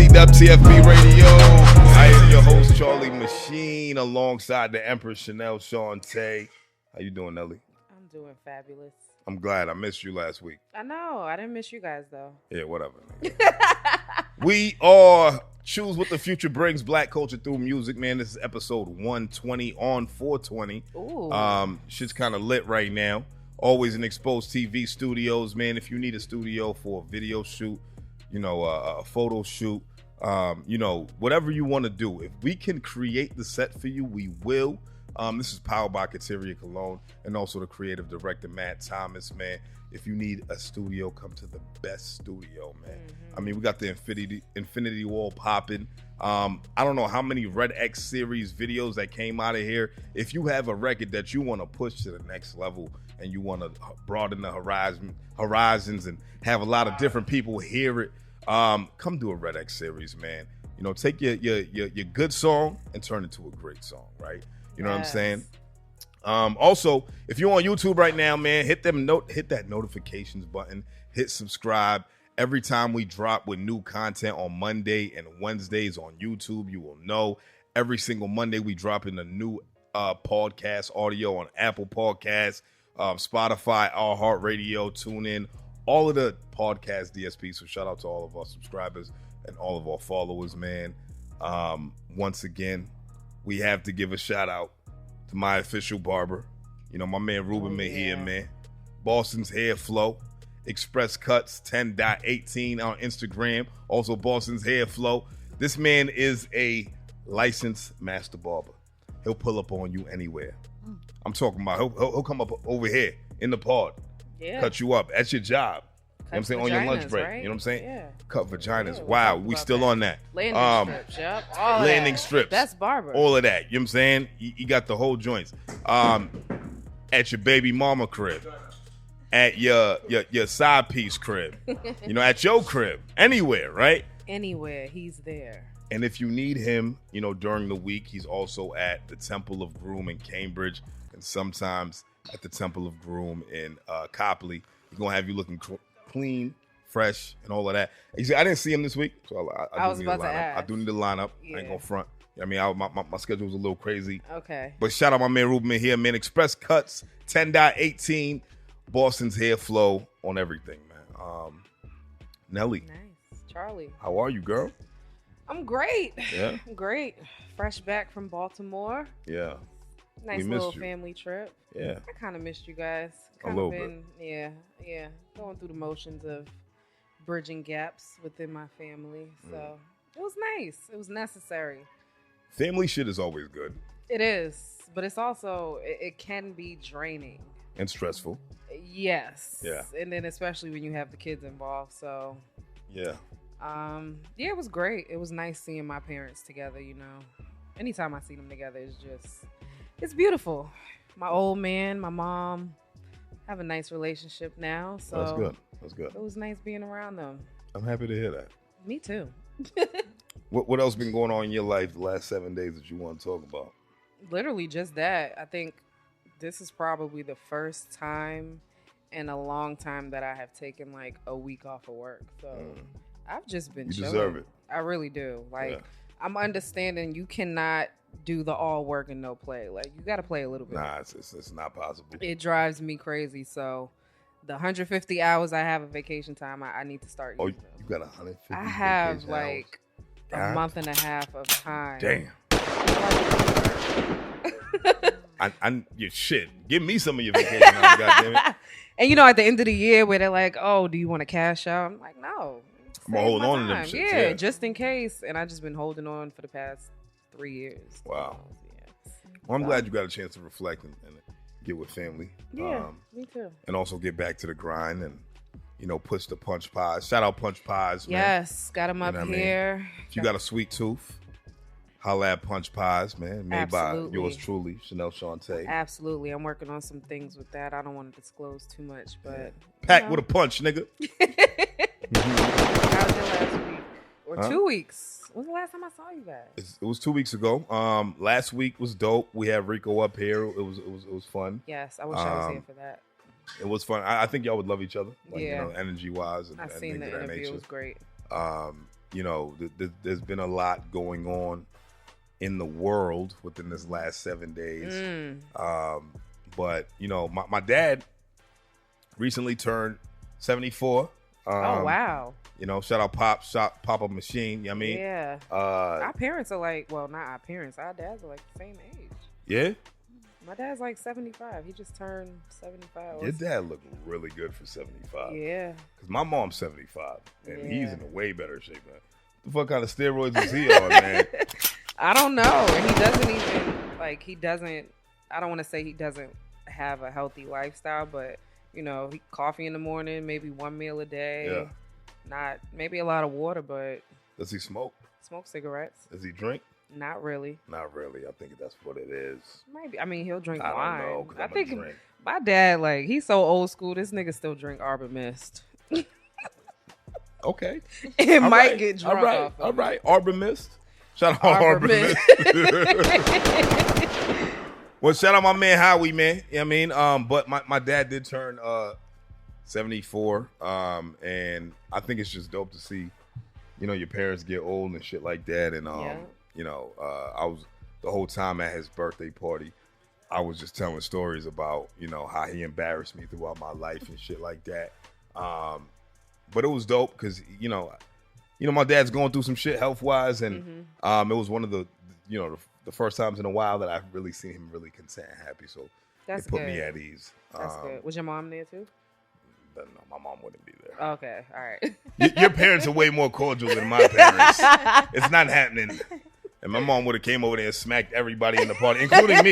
CWTFB Radio. I am your host, Charlie MaSheen, alongside the Empress Shanelle Shante. How you doing, Nelly? I'm doing fabulous. I'm glad. I missed you last week. I know. I didn't miss you guys, though. Yeah, whatever. We are Choose What the Future Brings, Black Culture Through Music, man. This is episode 120 on 420. Ooh. Shit's kind of lit right now. Always in Exposed TV studios, man. If you need a studio for a video shoot, a photo shoot, whatever you want to do. If we can create the set for you, we will. This is powered by Kateria Cologne and also the creative director, Matt Thomas, man. If you need a studio, come to the best studio, man. Mm-hmm. I mean, we got the Infinity Wall popping. I don't know how many Red X series videos that came out of here. If you have a record that you want to push to the next level and you want to broaden the horizons and have a lot of different people hear it, come do a Red X series, man. Take your good song and turn it to a great song, right? You know what I'm saying? Also, if you're on YouTube right now, man, hit that notifications button, hit subscribe. Every time we drop with new content on Monday and Wednesdays on YouTube, you will know. Every single Monday we drop in a new podcast audio on Apple Podcasts, Spotify, iHeartRadio, TuneIn, all of the podcast DSPs. So shout out to all of our subscribers and all of our followers, man. Once again, we have to give a shout out to my official barber. My man Ruben Mejia, man. Boston's Hair Flow. Express Cuts 10.18 on Instagram. Also Boston's Hair Flow. This man is a licensed master barber. He'll pull up on you anywhere. I'm talking about he'll come up over here in the pod. Yeah. Cut you up at your job. You know what I'm saying? On your lunch break. Right? You know what I'm saying? Yeah. Cut vaginas. Yeah, wow, we still on that. Landing strips, yep. All landing that. strips. That's barber. All of that. You know what I'm saying? You got the whole joints. At your baby mama crib. At your side piece crib. At your crib. Anywhere, right? Anywhere. He's there. And if you need him, during the week, he's also at the Temple of Groom in Cambridge and sometimes at the Temple of Groom in Copley. He's going to have you looking clean, fresh, and all of that. I didn't see him this week, so I was about to ask. I do need to line up. Yeah. I ain't going to front. I mean, my schedule was a little crazy. Okay. But shout out my man Ruben here, man. Express Cuts 10.18. Boston's Hair Flow on everything, man. Nelly. Nice. Charlie. How are you, girl? I'm great. Yeah? I'm great. Fresh back from Baltimore. Yeah. Nice little family trip. Yeah. I kind of missed you guys. A little bit. Yeah. Going through the motions of bridging gaps within my family. So it was nice. It was necessary. Family shit is always good. It is. But it's also, it can be draining. And stressful. Yes. Yeah. And then especially when you have the kids involved. So. Yeah. It was great. It was nice seeing my parents together, Anytime I see them together, it's beautiful. My old man, my mom have a nice relationship now. So That's good. It was nice being around them. I'm happy to hear that. Me too. What else been going on in your life the last 7 days that you want to talk about? Literally just that. I think this is probably the first time in a long time that I have taken like a week off of work. So I've just been chilling. You deserve it. I really do. I'm understanding you cannot do the all work and no play. Like, you got to play a little bit. Nah, it's not possible. It drives me crazy. So the 150 hours I have of vacation time, I need to start using them. You got 150 I have like a month and a half of time. Damn. Your shit. Give me some of your vacation hours, goddammit. And at the end of the year where they're like, oh, do you want to cash out? I'm like, no. I'm going to hold on to them shit. Yeah, just in case. And I've just been holding on for the past 3 years. Wow. Well, I'm glad you got a chance to reflect and get with family. Yeah, me too. And also get back to the grind and, push the Punch Pies. Shout out Punch Pies, man. Yes, got them up here. I mean? If you got a sweet tooth, holla at Punch Pies, man. Made by yours truly, Shanelle Shante. Absolutely. I'm working on some things with that. I don't want to disclose too much, but... Packed with a punch, nigga. How was your last week? Or 2 weeks? When was the last time I saw you guys? It was 2 weeks ago. Last week was dope. We had Rico up here. It was fun. Yes, I wish I was here for that. It was fun. I think y'all would love each other. Like, energy wise and I seen the interview. It was great. you know, there's been a lot going on in the world within this last 7 days. But, you know, my dad recently turned 74. Oh, wow. You know, shout out Papa Machine. You know what I mean? Yeah. Our parents are like, well, not our parents. Our dads are like the same age. Yeah? My dad's like 75. He just turned 75. Your dad looked really good for 75. Yeah. Because my mom's 75, and he's in a way better shape, man. What the fuck kind of steroids is he on, man? I don't know. And he doesn't even, I don't want to say he doesn't have a healthy lifestyle, but, you know, coffee in the morning, maybe one meal a day. Yeah. Not, maybe a lot of water, but. Does he smoke? Smoke cigarettes. Does he drink? Not really. Not really. I think that's what it is. Maybe. I mean, he'll drink I wine. don't know, 'cause I I'm a think drink. my dad, like, he's so old school. This nigga still drink Arbor Mist. Okay. It might get drunk off of All it. right. Arbor Mist. Shout out Arbor Mist. Well, shout out my man Howie, man. You know what I mean? But my dad did turn 74. And I think it's just dope to see, you know, your parents get old and shit like that. And you know, I was the whole time at his birthday party, I was just telling stories about, you know, how he embarrassed me throughout my life and shit like that. But it was dope because, you know, my dad's going through some shit health wise, and it was one of the, you know, the first times in a while that I've really seen him really content and happy. So That's it put good. me at ease. That's good. Was your mom there too? No, my mom wouldn't be there. Okay, all right. Your parents are way more cordial than my parents. It's not happening. And my mom would have came over there and smacked everybody in the party, including me.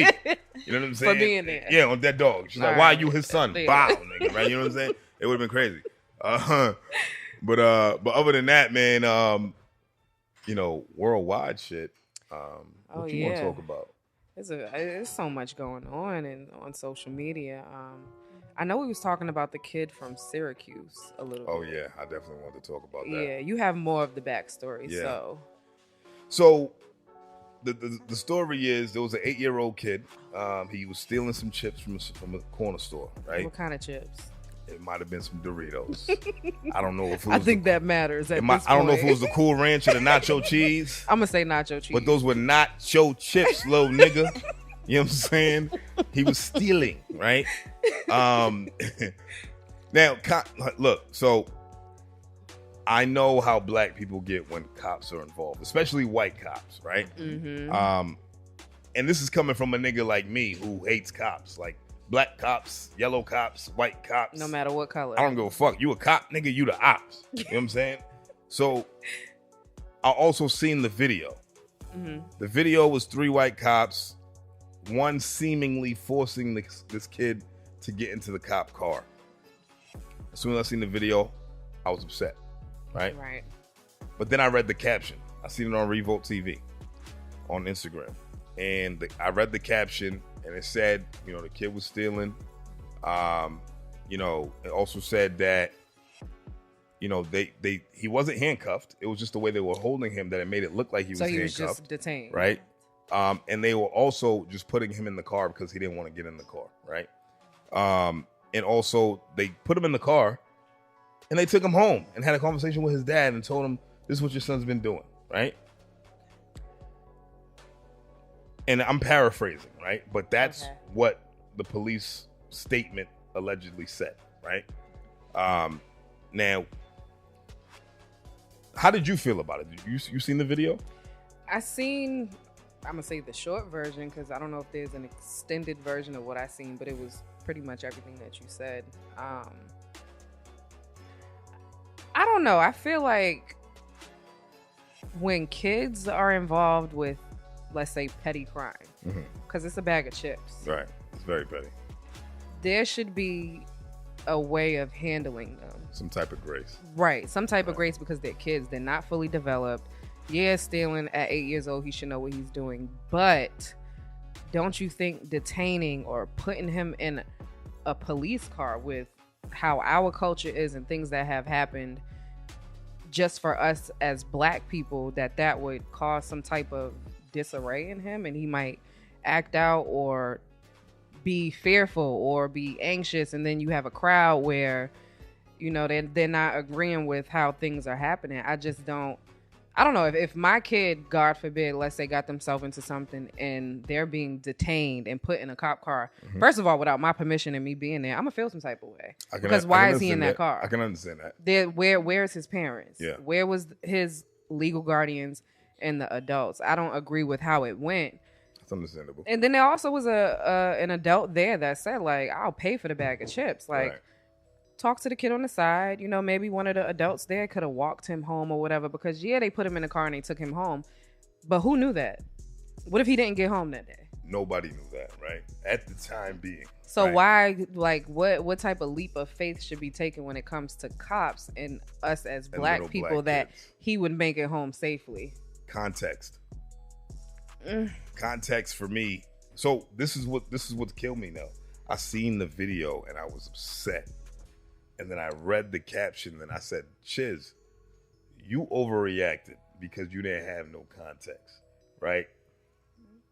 You know what I'm saying? For being there. Yeah, on that dog. She's like, All why right. are you his son? Yeah. Bow, nigga, right? You know what I'm saying? It would have been crazy. But other than that, man, you know, worldwide shit. What you want to talk about? There's so much going on on social media. I know we was talking about the kid from Syracuse a little bit. Oh yeah, I definitely want to talk about that. Yeah, you have more of the backstory. Yeah. So the story is there was an 8-year-old kid. He was stealing some chips from a corner store, right? What kind of chips? It might have been some Doritos. I don't know if it was. I think that matters. I don't know if it was the Cool Ranch or the nacho cheese. I'm gonna say nacho cheese. But those were nacho chips, little nigga. You know what I'm saying? He was stealing, right? Now, look, so I know how black people get when cops are involved, especially white cops, right? Mm-hmm. And this is coming from a nigga like me who hates cops, like black cops, yellow cops, white cops. No matter what color. I don't give a fuck. You a cop, nigga, you the ops. You know what I'm saying? So I also seen the video. Mm-hmm. The video was 3 white cops, one seemingly forcing this kid to get into the cop car. As soon as I seen the video, I was upset, right? Right. But then I read the caption. I seen it on Revolt TV on Instagram. And I read the caption, and it said, you know, the kid was stealing. You know, it also said that, you know, he wasn't handcuffed. It was just the way they were holding him that it made it look like he was handcuffed. So he was just detained. Right? And they were also just putting him in the car because he didn't want to get in the car, right? And also, they put him in the car, and they took him home and had a conversation with his dad and told him, this is what your son's been doing, right? And I'm paraphrasing, right? But that's what the police statement allegedly said, right? Now, how did you feel about it? Did you seen the video? I'm gonna say the short version because I don't know if there's an extended version of what I seen, but it was pretty much everything that you said. I don't know. I feel like when kids are involved with, let's say, petty crime, because it's a bag of chips. Right. It's very petty. There should be a way of handling them. Some type of grace. Right. Some type of grace because they're kids. They're not fully developed. Yeah, stealing at 8 years old, he should know what he's doing. But don't you think detaining or putting him in a police car with how our culture is and things that have happened just for us as black people, that would cause some type of disarray in him and he might act out or be fearful or be anxious, and then you have a crowd where, you know, they're not agreeing with how things are happening. I just don't I don't know if my kid, God forbid, let's say got themselves into something and they're being detained and put in a cop car. Mm-hmm. First of all, without my permission and me being there, I'm gonna feel some type of way. Because why is he in that car? I can understand that. Where's his parents? Yeah. Where was his legal guardians and the adults? I don't agree with how it went. It's understandable. And then there also was an adult there that said, like, I'll pay for the bag of chips. Like, right. Talk to the kid on the side. You know, maybe one of the adults there could have walked him home or whatever. Because, yeah, they put him in the car and they took him home. But who knew that? What if he didn't get home that day? Nobody knew that, right? At the time being. So right? Why, like, what type of leap of faith should be taken when it comes to cops and us as black people that he would make it home safely? Context. Context for me. So this is what killed me now. I seen the video and I was upset. And then I read the caption and I said, Chiz, you overreacted because you didn't have no context, right?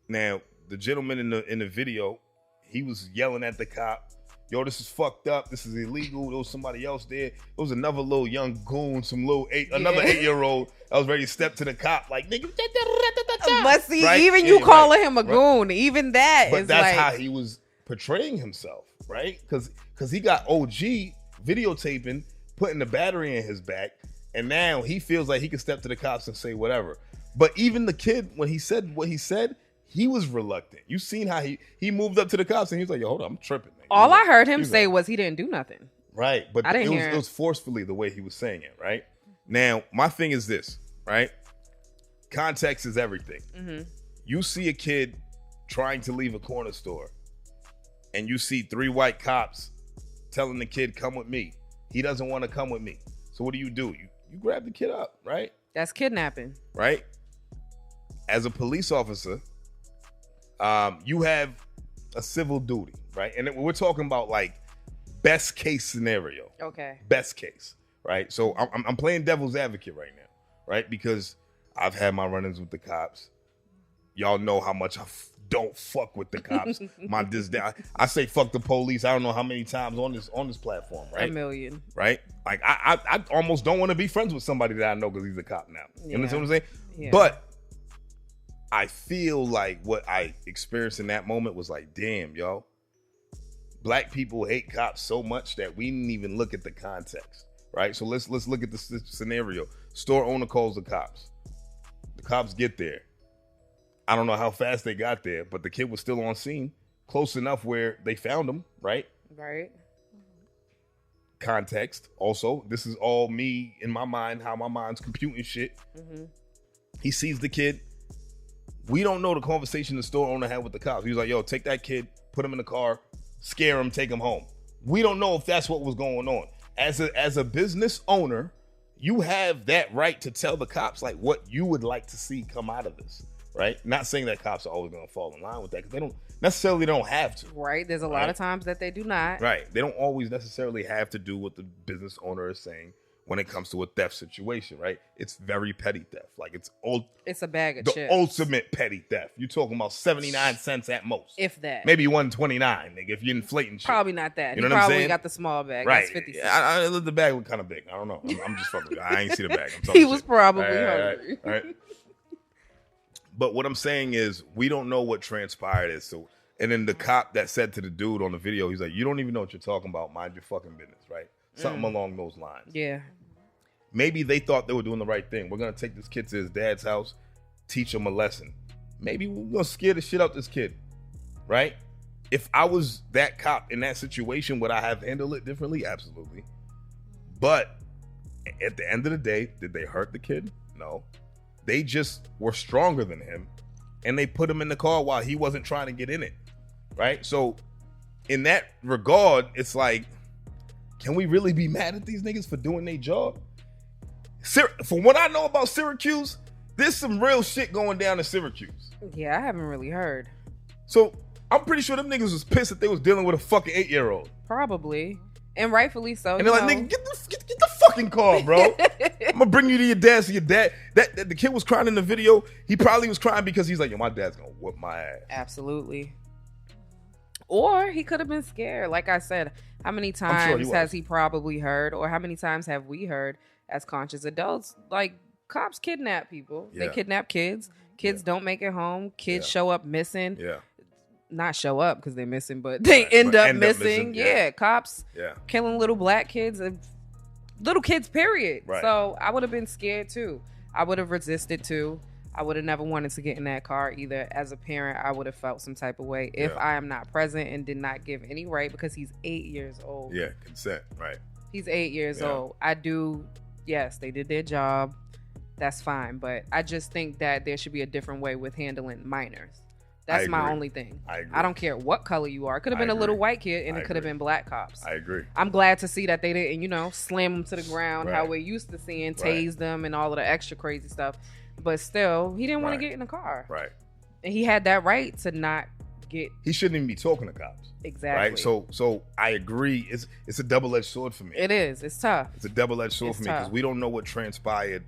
Now, the gentleman in the video, he was yelling at the cop, yo, this is fucked up. This is illegal. There was somebody else there. There was another little young goon, another 8-year-old that was ready to step to the cop like, nigga. But see, right? even you calling him a goon, even that but is that's like... how he was portraying himself, right? Because he got OG videotaping, putting the battery in his back, and now he feels like he can step to the cops and say whatever. But even the kid, when he said what he said, he was reluctant. You seen how he moved up to the cops and he was like, yo, hold on, I'm tripping. Man. All I heard him say was he didn't do nothing. Right. But it was forcefully the way he was saying it, right? Now, my thing is this, right? Context is everything. Mm-hmm. You see a kid trying to leave a corner store and you see 3 white cops telling the kid, come with me. He doesn't want to come with me. So what do? You grab the kid up, right? That's kidnapping. Right? As a police officer, you have a civil duty, right? And we're talking about like best case scenario. Okay. Best case, right? So I'm playing devil's advocate right now, right? Because I've had my run-ins with the cops. Y'all know how much I don't fuck with the cops. I say fuck the police. I don't know how many times on this platform, right? 1 million. Right? Like I almost don't want to be friends with somebody that I know because he's a cop now. You understand what I'm saying? Yeah. But I feel like what I experienced in that moment was like, damn, yo. Black people hate cops so much that we didn't even look at the context, right? So let's look at this scenario. Store owner calls the cops. The cops get there. I don't know how fast they got there, but the kid was still on scene, close enough where they found him, right? Right. Context. Also, this is all me in my mind, how my mind's computing shit. Mm-hmm. He sees the kid. We don't know the conversation the store owner had with the cops. He was like, yo, take that kid, put him in the car, scare him, take him home. We don't know if that's what was going on. As a business owner, you have that right to tell the cops like what you would like to see come out of this, right? Not saying that cops are always going to fall in line with that because they don't have to. Right. There's a lot of times that they do not. Right. They don't always necessarily have to do what the business owner is saying when it comes to a theft situation, right? It's very petty theft. Like it's a bag of chips. The ultimate petty theft. You're talking about 79 cents at most. If that. Maybe 129, nigga, if you're inflating shit. Probably not that. You know he what I'm probably saying? got the small bag. Right. That's 50 cents. Yeah, the bag was kind of big. I don't know. I'm just fucking with you. I ain't see the bag. He was probably hungry. All right. But what I'm saying is we don't know what transpired. And then the cop that said to the dude on the video, he's like, you don't even know what you're talking about. Mind your fucking business, right? Something along those lines. Yeah. Maybe they thought they were doing the right thing. We're going to take this kid to his dad's house, teach him a lesson. Maybe we're going to scare the shit out this kid, right? If I was that cop in that situation, would I have handled it differently? Absolutely. But at the end of the day, did they hurt the kid? No. They just were stronger than him, and they put him in the car while he wasn't trying to get in it, right? So in that regard, it's like, can we really be mad at these niggas for doing their job? From what I know about Syracuse, there's some real shit going down in Syracuse. Yeah, I haven't really heard. So I'm pretty sure them niggas was pissed that they was dealing with a fucking 8-year-old. Probably. And rightfully so. And they're like, nigga, get the fucking car, bro. I'm gonna bring you to your dad. So your dad, that the kid was crying in the video. He probably was crying because he's like, yo, my dad's gonna whoop my ass. Absolutely. Or he could have been scared. Like I said, how many times has he probably heard, or how many times have we heard as conscious adults, like, cops kidnap people. Yeah. They kidnap kids. Kids don't make it home. Kids show up missing. Yeah. Not show up because they're missing, but they end up missing. Yeah. Cops killing little black kids, little kids, period. Right. So I would have been scared too. I would have resisted too. I would have never wanted to get in that car either. As a parent, I would have felt some type of way if I am not present and did not give any right, because he's 8 years old. Yeah, consent, right. He's 8 years old. I do, yes, they did their job. That's fine. But I just think that there should be a different way with handling minors. That's my only thing. I agree. I don't care what color you are. It could have been a little white kid and it could have been black cops. I agree. I'm glad to see that they didn't, slam them to the ground how we're used to seeing, tase them and all of the extra crazy stuff. But still, he didn't want to get in the car. Right. And he had that right to not get... He shouldn't even be talking to cops. Exactly. Right? So I agree. It's a double-edged sword for me. It is. It's tough. It's a double-edged sword for me because we don't know what transpired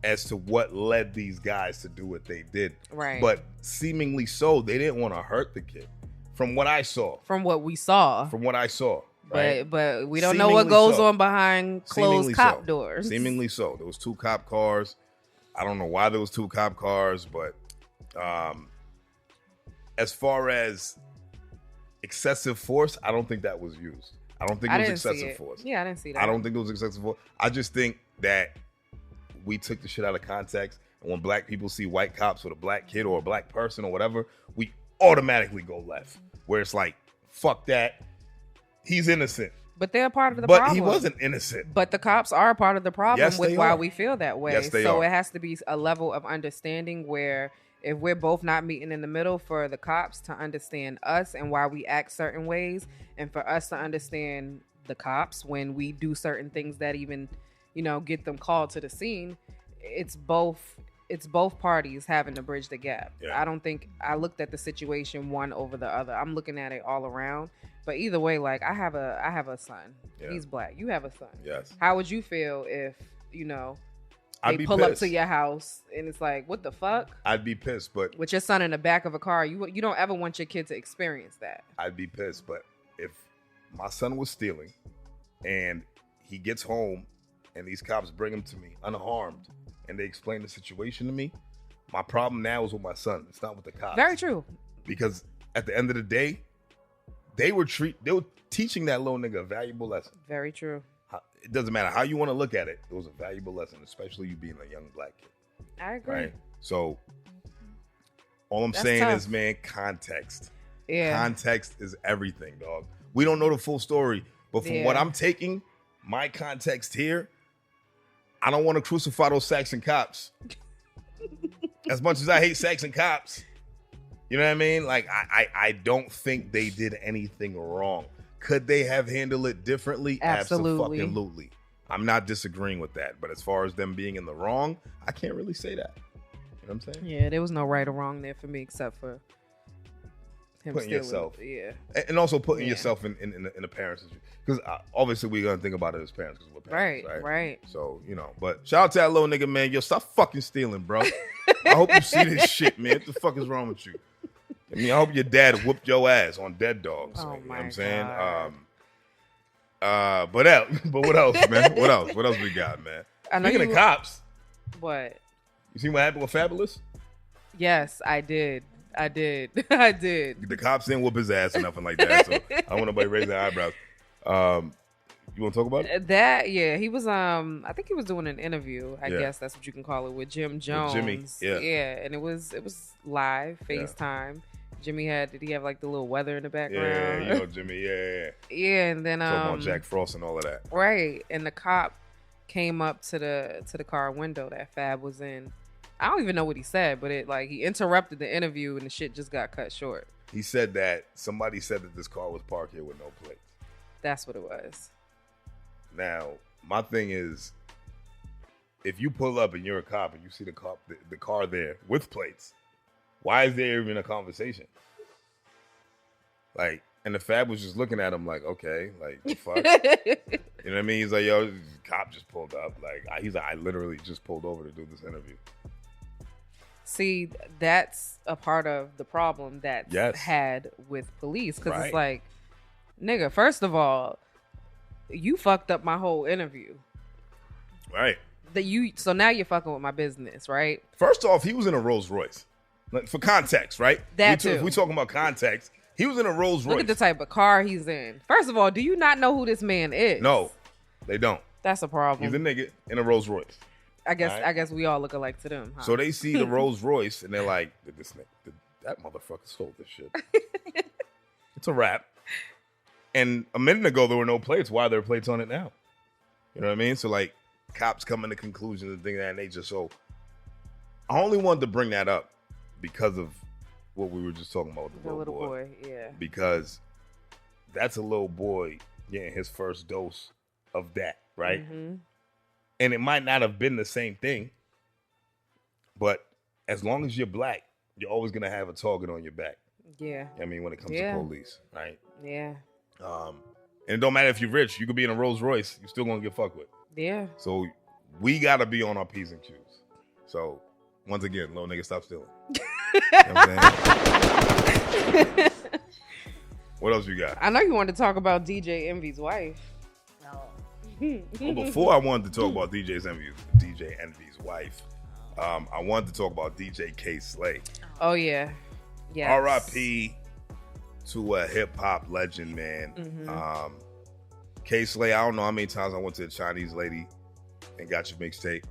as to what led these guys to do what they did. Right. But seemingly so, they didn't want to hurt the kid. From what I saw. From what we saw. From what I saw. Right? But we don't know what goes on behind closed cop doors. Seemingly so. There was 2 cop cars. I don't know why there was 2 cop cars, but as far as excessive force, I don't think that was used. I don't think it was excessive force. Yeah, I didn't see that. I don't think it was excessive force. I just think that we took the shit out of context, and when black people see white cops with a black kid or a black person or whatever, we automatically go left. Where it's like, fuck that. He's innocent. But they're a part of the problem. But he wasn't innocent. But the cops are a part of the problem with why we feel that way. Yes, they so are. it has to be a level of understanding where if we're both not meeting in the middle, for the cops to understand us and why we act certain ways, and for us to understand the cops when we do certain things that even, get them called to the scene, it's both parties having to bridge the gap. Yeah. I don't think I looked at the situation one over the other. I'm looking at it all around. But either way, like I have a son. Yeah. He's black. You have a son. Yes. How would you feel if, they pull up to your house and it's like, what the fuck? I'd be pissed, but with your son in the back of a car, you don't ever want your kid to experience that. I'd be pissed, but if my son was stealing and he gets home and these cops bring him to me unharmed and they explain the situation to me, my problem now is with my son. It's not with the cops. Very true. Because at the end of the day, they were teaching that little nigga a valuable lesson. Very true. It doesn't matter how you want to look at it. It was a valuable lesson, especially you being a young black kid. I agree. Right? So all I'm saying is, man, context. Yeah. Context is everything, dog. We don't know the full story, but from what I'm taking, my context here, I don't want to crucify those Saxon cops. As much as I hate Saxon cops, you know what I mean? Like, I don't think they did anything wrong. Could they have handled it differently? Absolutely. I'm not disagreeing with that. But as far as them being in the wrong, I can't really say that. You know what I'm saying? Yeah, there was no right or wrong there for me except for him putting yourself. Yeah. And also putting yourself in the parents. Because obviously we're going to think about it as parents because we're parents. Right. So, but shout out to that little nigga, man. Yo, stop fucking stealing, bro. I hope you see this shit, man. What the fuck is wrong with you? I mean, I hope your dad whooped your ass on Dead Dogs. Oh, you know my what I'm saying? God. But what else, man? What else we got, man? Speaking of cops. What? You seen what happened with Fabulous? Yes, I did. The cops didn't whoop his ass or nothing like that. So I don't want nobody raise their eyebrows. You want to talk about it? He was I think he was doing an interview, I guess that's what you can call it, with Jim Jones. With Jimmy, yeah, and it was live, FaceTime. Yeah. Jimmy did he have like the little weather in the background? Yeah, Jimmy, yeah. Yeah, and then talking about Jack Frost and all of that. Right, and the cop came up to the car window that Fab was in. I don't even know what he said, but he interrupted the interview and the shit just got cut short. He said that somebody said that this car was parked here with no plates. That's what it was. Now, my thing is, if you pull up and you're a cop and you see the car there with plates, why is there even a conversation? Like, and the Fab was just looking at him like, okay, like, the fuck? You know what I mean? He's like, yo, this cop just pulled up. Like, he's like, I literally just pulled over to do this interview. See, that's a part of the problem that's had with police. Because it's like, nigga, first of all, you fucked up my whole interview. Right. So now you're fucking with my business, right? First off, he was in a Rolls Royce. Like, for context, right? If we talking about context, he was in a Rolls Royce. Look at the type of car he's in. First of all, do you not know who this man is? No, they don't. That's a problem. He's a nigga in a Rolls Royce. I guess we all look alike to them. Huh? So they see the Rolls Royce and they're like, that motherfucker sold this shit. It's a wrap. And a minute ago there were no plates. Why are there plates on it now? You know what I mean? So like cops come to conclusions and things of that nature. So I only wanted to bring that up because of what we were just talking about with the little boy. Yeah. Because that's a little boy getting his first dose of that, right? Mm-hmm. And it might not have been the same thing, but as long as you're black, you're always going to have a target on your back. Yeah. I mean, when it comes to police, right? Yeah. And it don't matter if you're rich. You could be in a Rolls Royce. You're still going to get fucked with. Yeah. So we got to be on our P's and Q's. So once again, little nigga, stop stealing. You know what I'm saying? What else you got? I know you wanted to talk about DJ Envy's wife. Well, before I wanted to talk about DJ Envy's wife, I wanted to talk about DJ K Slay. Oh yeah, yeah. R.I.P. to a hip hop legend, man. Mm-hmm. K Slay. I don't know how many times I went to the Chinese lady and got your mixtape.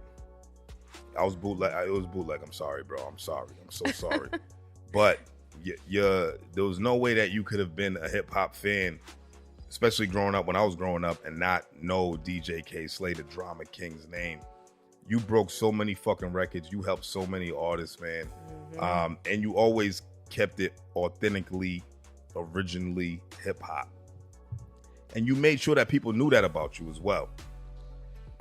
I was bootleg. It was bootleg. I'm sorry, bro. I'm sorry. I'm so sorry. But there was no way that you could have been a hip hop fan, especially growing up when I was growing up, and not know DJ K Slay, the Drama King's name. You broke so many fucking records. You helped so many artists, man. Mm-hmm. And you always kept it authentically, originally hip hop. And you made sure that people knew that about you as well.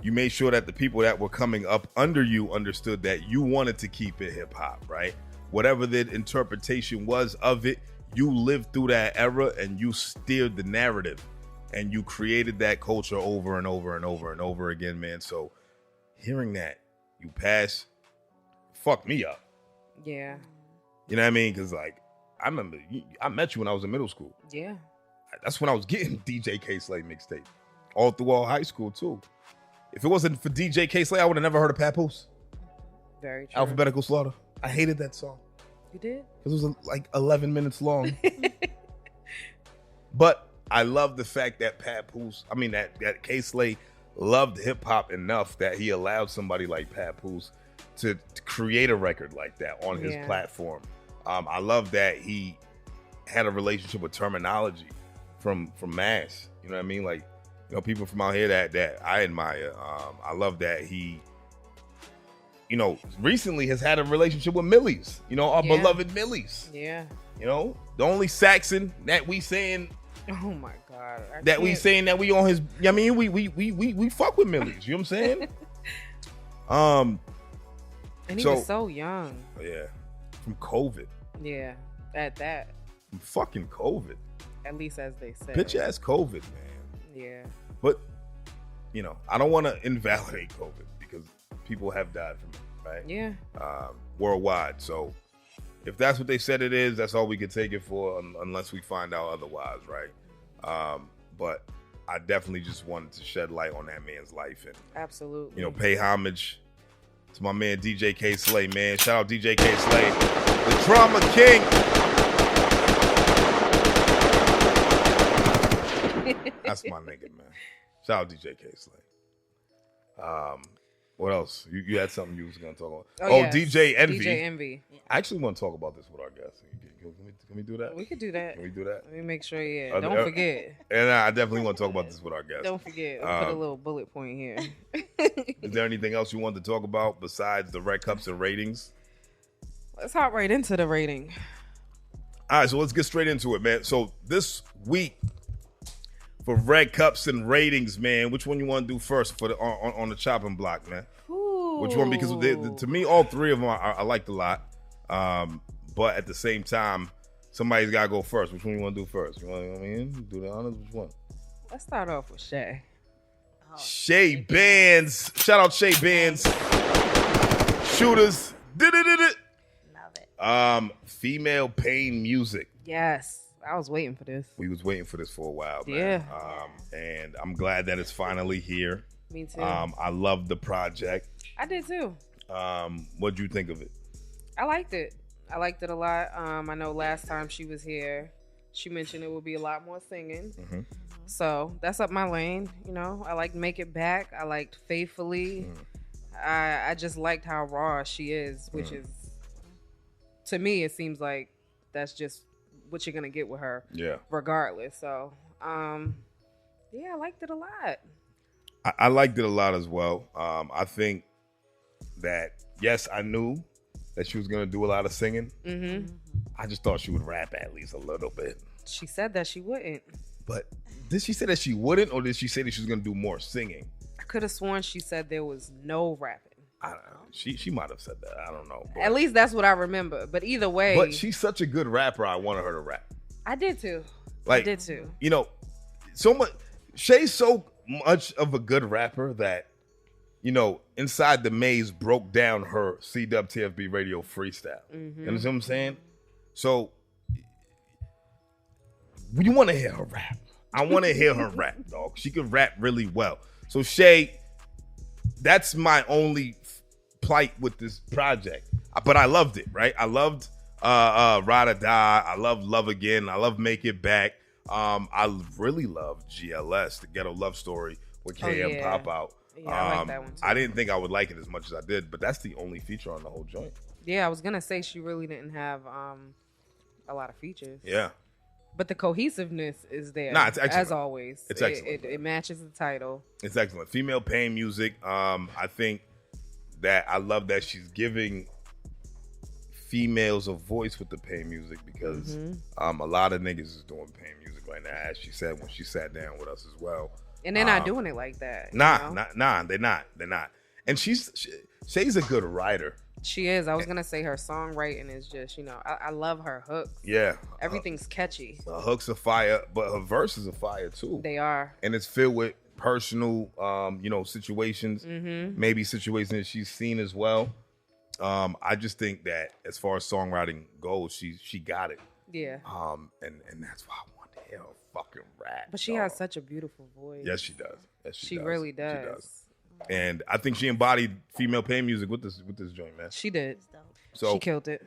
You made sure that the people that were coming up under you understood that you wanted to keep it hip hop, right? Whatever the interpretation was of it, you lived through that era and you steered the narrative and you created that culture over and over and over and over again, man. So hearing that you pass fucked me up. Yeah. You know what I mean? Because like, I remember I met you when I was in middle school. Yeah. That's when I was getting DJ K Slay mixtape. All through all high school too. If it wasn't for DJ K Slay, I would have never heard of Papoose. Very true. Alphabetical Slaughter. I hated that song. You did? Because it was like 11 minutes long. But I love the fact that that K Slay loved hip hop enough that he allowed somebody like Papoose to create a record like that on his platform. I love that he had a relationship with terminology from Mass. You know what I mean? Like, you know, people from out here that I admire. I love that he, you know, recently has had a relationship with Millie's. You know, our beloved Millie's. Yeah. You know, the only Saxon that we saying. Oh my God. We saying that we on his. I mean, we fuck with Millie's. You know what I'm saying? And he was so young. Yeah. From COVID. Yeah. At that. From fucking COVID. At least as they say. Bitch ass COVID, man. Yeah. But, you know, I don't want to invalidate COVID because people have died from it, right? Yeah. Worldwide. So if that's what they said it is, that's all we could take it for unless we find out otherwise, right? But I definitely just wanted to shed light on that man's life and, absolutely, you know, pay homage to my man DJ K Slay, man. Shout out DJ K Slay, the Drama King. That's my nigga, man. Shout out DJ K Slay. What else? You had something you was gonna talk about? Yes. DJ Envy. DJ Envy. I actually want to talk about this with our guests. Can we do that? We could do that. Can we do that? Let me make sure. Yeah. Don't forget. And I definitely want to talk about this with our guests. Don't forget. We'll put a little bullet point here. Is there anything else you wanted to talk about besides the Red Cups and ratings? Let's hop right into the rating. All right, so let's get straight into it, man. So this week for Red Cups and ratings, man, which one you want to do first for on the chopping block, man? Ooh. Which one? Because to me, all three of them I liked a lot. But at the same time, somebody's got to go first. Which one you want to do first? You want to do the honors? Which one? Let's start off with Shay. Shay Bands. Shout out Shay Bands. Shooters. Love it. Female Pain Music. Yes. I was waiting for this. We was waiting for this for a while, man. Yeah. And I'm glad that it's finally here. Me too. I loved the project. I did too. What'd you think of it? I liked it. I liked it a lot. I know last time she was here, she mentioned it would be a lot more singing. Mm-hmm. So that's up my lane. You know, I liked Make It Back. I liked Faithfully. I just liked how raw she is, which is, to me, it seems like that's just what you're gonna get with her. Yeah. Regardless. So, yeah, I liked it a lot. I liked it a lot as well. I think that, yes, I knew that she was going to do a lot of singing. Mm-hmm. I just thought she would rap at least a little bit. She said that she wouldn't. But did she say that she wouldn't, or did she say that she was going to do more singing? I could have sworn she said there was no rapping. I don't know. She might have said that. I don't know. At least that's what I remember. But either way. But she's such a good rapper, I wanted her to rap. I did too. Like, I did too. You know, so much. Shay's so much of a good rapper that, you know, Inside the Maze broke down her CWTFB radio freestyle. Mm-hmm. You understand what I'm saying? So, you want to hear her rap. I want to hear her rap, dog. She can rap really well. So, Shay, that's my only plight with this project. But I loved it, right? I loved Ride or Die. I love Love Again. I love Make It Back. I really loved GLS, the Ghetto Love Story with KM Pop Out. Yeah, I like that one too. I didn't think I would like it as much as I did, but that's the only feature on the whole joint. Yeah, I was gonna say she really didn't have a lot of features. Yeah, but the cohesiveness is there. Nah, it's excellent. As always. It's excellent. It matches the title. It's excellent. Female pain music. I think that I love that she's giving females a voice with the pain music because a lot of niggas is doing pain music right now, as she said when she sat down with us as well. And they're not doing it like that. Nah, they're not. And Shay's a good writer. She is. I was gonna say her songwriting is just, you know, I love her hooks. Yeah, everything's catchy. Her hooks are fire, but her verses are fire too. They are, and it's filled with personal, you know, situations. Maybe situations that she's seen as well. I just think that as far as songwriting goes, she got it. Yeah. And that's why I want to hear her fucking rap. But she has such a beautiful voice. Yes, she does. Yes, she does. Really does. She does. And I think she embodied female pain music with this joint, man. She did. So she killed it.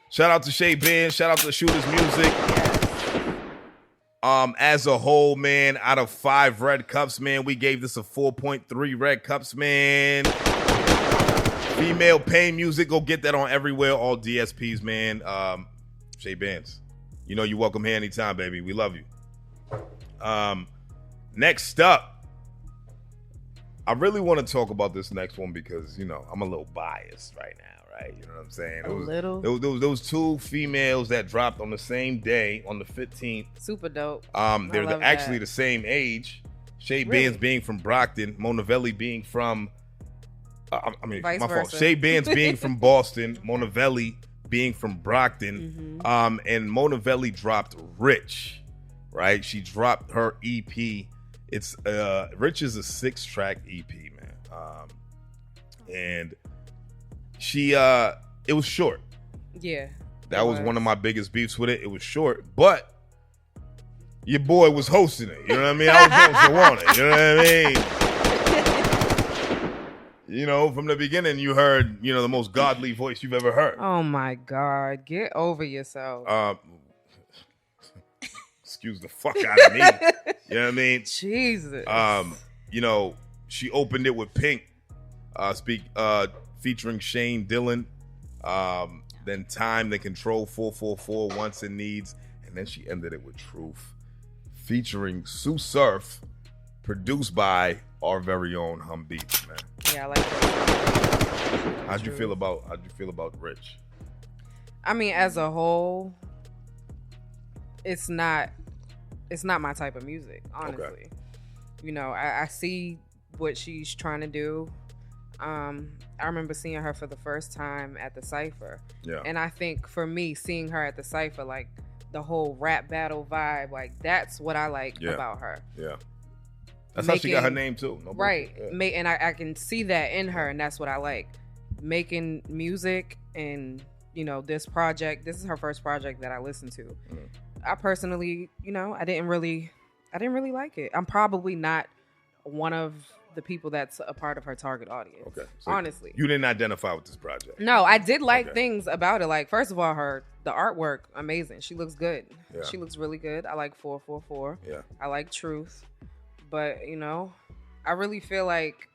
Shout out to Shay Ben. Shout out to Shooters Music. Yes. As a whole, man, out of 5 red cups, man, we gave this a 4.3 red cups, man. Female pain music, go get that on everywhere, all DSPs, man. Shay Benz, you know you're welcome here anytime, baby. We love you. Next up, I really want to talk about this next one because, you know, I'm a little biased right now, right? You know what I'm saying? Those 2 females that dropped on the same day, on the 15th. Super dope. They're actually the same age. Shay Benz being from Brockton, Monavelli being from... Vice my versa. fault. Shay Benz being from Boston, Monavelli being from Brockton, and Monavelli dropped Rich, right? She dropped her EP. It's Rich is a 6-track EP, man, and she it was short. Yeah, that was one of my biggest beefs with it. It was short, but your boy was hosting it. You know what I mean? I was supposed to want it. You know what I mean? You know, from the beginning, you heard, you know, the most godly voice you've ever heard. Oh, my God. Get over yourself. Excuse the fuck out of me. You know what I mean? Jesus. You know, she opened it with Pink, featuring Shane Dillon. Then Time, then Control 444, Wants and Needs. And then she ended it with Truth, featuring Sue Surf, produced by our very own Hum Beats, man. Yeah, I like that. How'd you feel about Rich? I mean, as a whole, it's not my type of music, honestly. Okay. You know, I see what she's trying to do. I remember seeing her for the first time at the Cypher. Yeah. And I think for me, seeing her at the Cypher, like the whole rap battle vibe, like that's what I like about her. Yeah. That's how she got her name too. No right. Yeah. And I can see that in her, and that's what I like. Making music, and you know, this is her first project that I listened to. I personally, you know, I didn't really like it. I'm probably not one of the people that's a part of her target audience. Okay. So honestly. You didn't identify with this project. No, I did like things about it. Like, first of all, the artwork, amazing. She looks good. Yeah. She looks really good. I like 444. Yeah. I like Truth. But, you know, I really feel like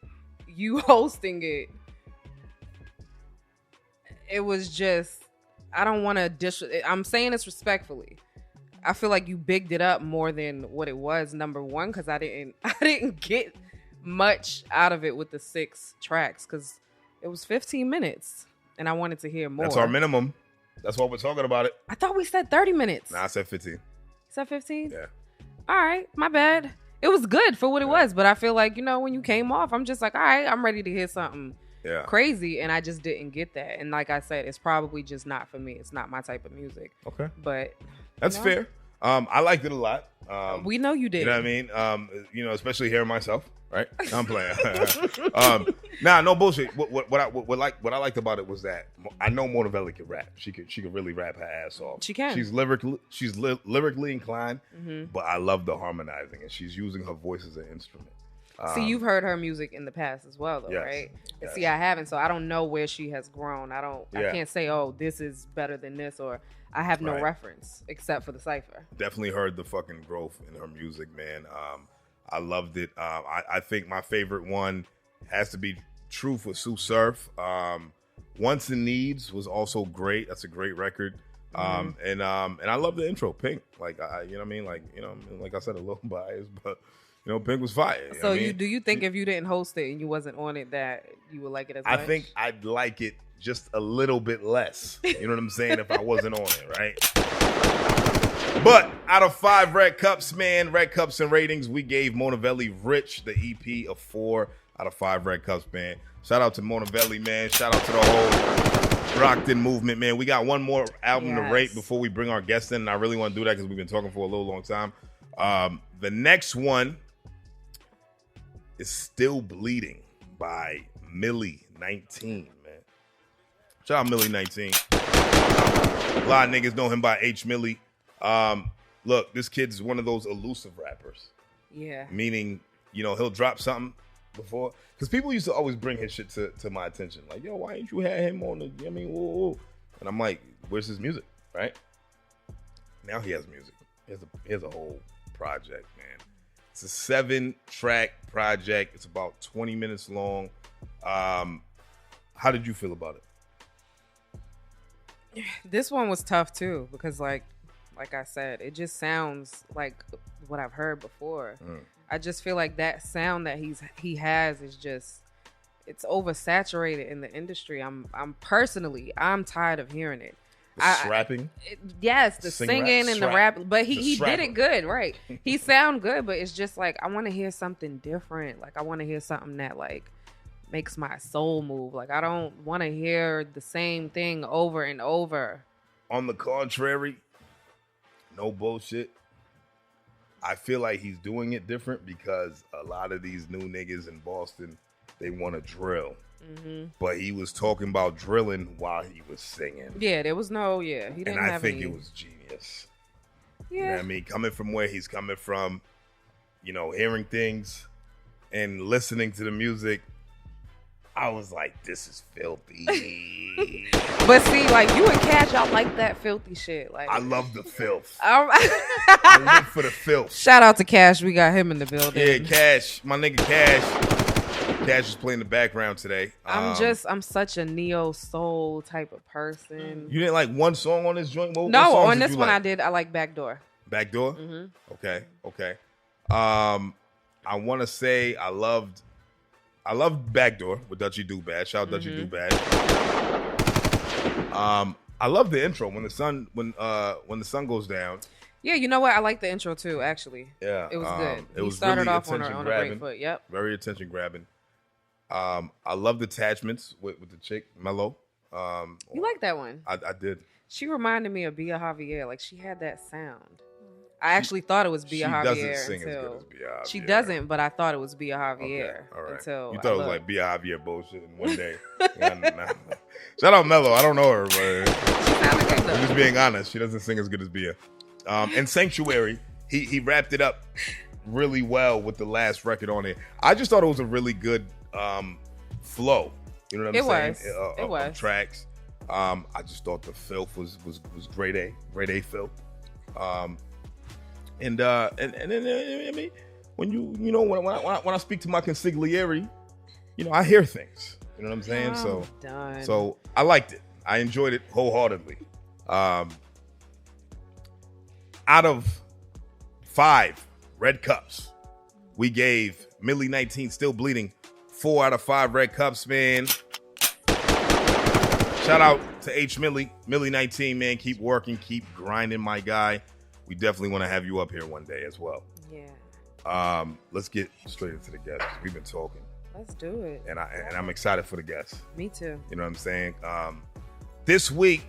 you hosting it was just, I don't want to I'm saying this respectfully. I feel like you bigged it up more than what it was, number one, because I didn't get much out of it with the 6 tracks, because it was 15 minutes and I wanted to hear more. That's our minimum. That's what we're talking about it. I thought we said 30 minutes. Nah, I said 15. You said 15? Yeah. All right, my bad. It was good for what it was, but I feel like, you know, when you came off, I'm just like, all right, I'm ready to hear something crazy, and I just didn't get that. And like I said, it's probably just not for me. It's not my type of music. Okay. But that's fair. I liked it a lot. We know you did. You know what I mean? You know, especially hearing myself, right? I'm playing. No bullshit. What I liked about it was that I know Monavelli can rap. She could really rap her ass off. She can. She's lyrically inclined, but I love the harmonizing, and she's using her voice as an instrument. See, you've heard her music in the past as well, though, right? Yes. See, I haven't, so I don't know where she has grown. I can't say, oh, this is better than this, or I have no reference except for the cipher. Definitely heard the fucking growth in her music, man. I loved it. I think my favorite one has to be Truth with Sue Surf. Wants and Needs was also great. That's a great record. And I love the intro, Pink. Like, you know what I mean? Like, you know, like I said, a little biased, but you know, Pink was fire. So do you think if you didn't host it and you wasn't on it that you would like it as much? I think I'd like it just a little bit less. You know what I'm saying? If I wasn't on it, right? But out of 5 Red Cups, man, Red Cups and ratings, we gave Monavelli Rich the EP a 4 out of 5 Red Cups, man. Shout out to Monavelli, man. Shout out to the whole Brockton movement, man. We got one more album to rate before we bring our guests in, and I really want to do that because we've been talking for a little long time. The next one is Still Bleeding by Millie 19, man. Shout out Millie 19. A lot of niggas know him by H. Millie. Look, this kid's one of those elusive rappers. Yeah. Meaning, you know, he'll drop something before. Because people used to always bring his shit to my attention. Like, yo, why ain't you had him on the, I mean, whoa. And I'm like, where's his music, right? Now he has music. He has a whole project, man. It's a 7-track project. It's about 20 minutes long. How did you feel about it? This one was tough too because like I said, it just sounds like what I've heard before. I just feel like that sound that he has is just, it's oversaturated in the industry. I'm tired of hearing it. Rapping? Yes, the singing and the rap. But he did it good, right? He sound good, but it's just like, I want to hear something different. Like, I want to hear something that, like, makes my soul move. Like, I don't want to hear the same thing over and over. On the contrary, no bullshit. I feel like he's doing it different because a lot of these new niggas in Boston, they want to drill. But he was talking about drilling while he was singing. Yeah, there was no, he didn't have any. And I think it was genius. Yeah. You know what I mean? Coming from where he's coming from, you know, hearing things and listening to the music, I was like, this is filthy. But see, like, you and Cash, y'all like that filthy shit. Like, I love the filth. I live for the filth. Shout out to Cash. We got him in the building. Yeah, Cash. My nigga Cash. Cash is playing the background today. I'm such a neo soul type of person. You didn't like one song on this joint? What on this one like? I did. I like Backdoor. Backdoor? Okay. I want to say I loved Backdoor with Dutchy Do Bad. Shout out Dutchy Do Bad. I love the intro when the sun goes down. Yeah, you know what? I like the intro too. Actually, yeah, it was good. It started really off on a great foot. Yep, very attention grabbing. I love the attachments with the chick Mello. You like that one? I did. She reminded me of Bia Javier. Like, she had that sound. I actually thought it was Bia Javier. She doesn't sing as good as Bia Javier. She doesn't, but I thought it was Bia Javier. Okay, all right. Until you thought it was like Bia Javier bullshit in one day. Shout out Mello. I don't know her, but she sounded good though. I'm just being honest. She doesn't sing as good as Bia. And Sanctuary, he wrapped it up really well with the last record on it. I just thought it was a really good flow. You know what I'm saying? It was. Of tracks. I just thought the filth was grade A filth. And then I mean, when when I speak to my consigliere, I hear things. You know what I'm saying? So I liked it. I enjoyed it wholeheartedly. Out of 5 red cups, we gave Millie 19 Still Bleeding 4 out of 5 red cups, man. Shout out to H. Millie 19, man. Keep working, keep grinding, my guy. We definitely want to have you up here one day as well. Yeah. Let's get straight into the guests. We've been talking. Let's do it. And I'm excited for the guests. Me too. You know what I'm saying? This week,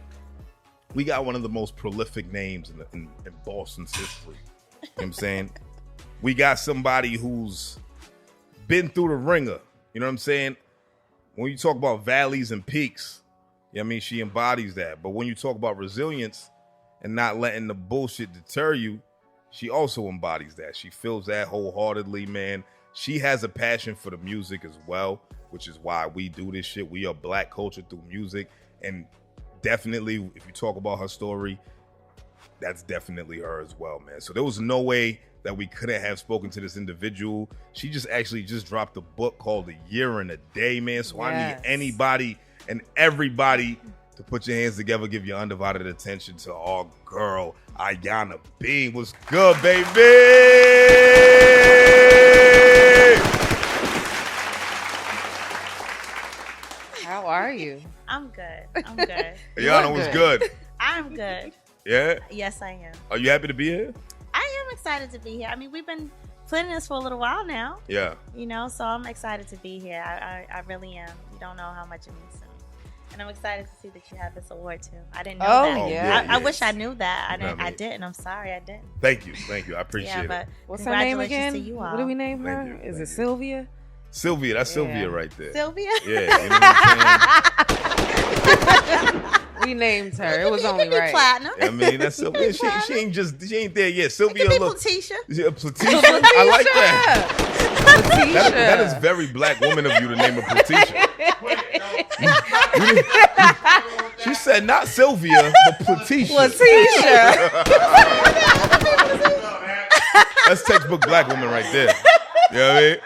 we got one of the most prolific names in Boston's history. You know what I'm saying? We got somebody who's been through the ringer. You know what I'm saying? When you talk about valleys and peaks, she embodies that. But when you talk about resilience and not letting the bullshit deter you, she also embodies that. She feels that wholeheartedly, man. She has a passion for the music as well, which is why we do this shit. We are Black culture through music. And definitely, if you talk about her story, that's definitely her as well, man. So there was no way that we couldn't have spoken to this individual. She just dropped a book called A Year and a Day, man. So yes. I need anybody and everybody to put your hands together, give your undivided attention to our girl, Ayana Bean. What's good, baby? How are you? I'm good. Ayana was good. I'm good. Yeah? Yes, I am. Are you happy to be here? I am excited to be here. I mean, we've been planning this for a little while now. Yeah. So I'm excited to be here. I really am. You don't know how much it means to me. And I'm excited to see that you have this award too. I didn't know that. Oh, yeah. I wish I knew that. I didn't. I'm sorry I didn't. Thank you. I appreciate it. What's her name again? To you all. What do we name her? Thank you. Is it Sylvia? Sylvia, that's Sylvia right there. Sylvia? Yeah, you know what I'm saying? We named her. It was only right. Platinum. I mean, that's Sylvia. She ain't there yet. Sylvia, it could be look. Platisha. Yeah, Platisha. I like that. Platisha. That is very Black woman of you to name her Platisha. She said not Sylvia, but Platisha. That's textbook Black woman right there. You know what I mean?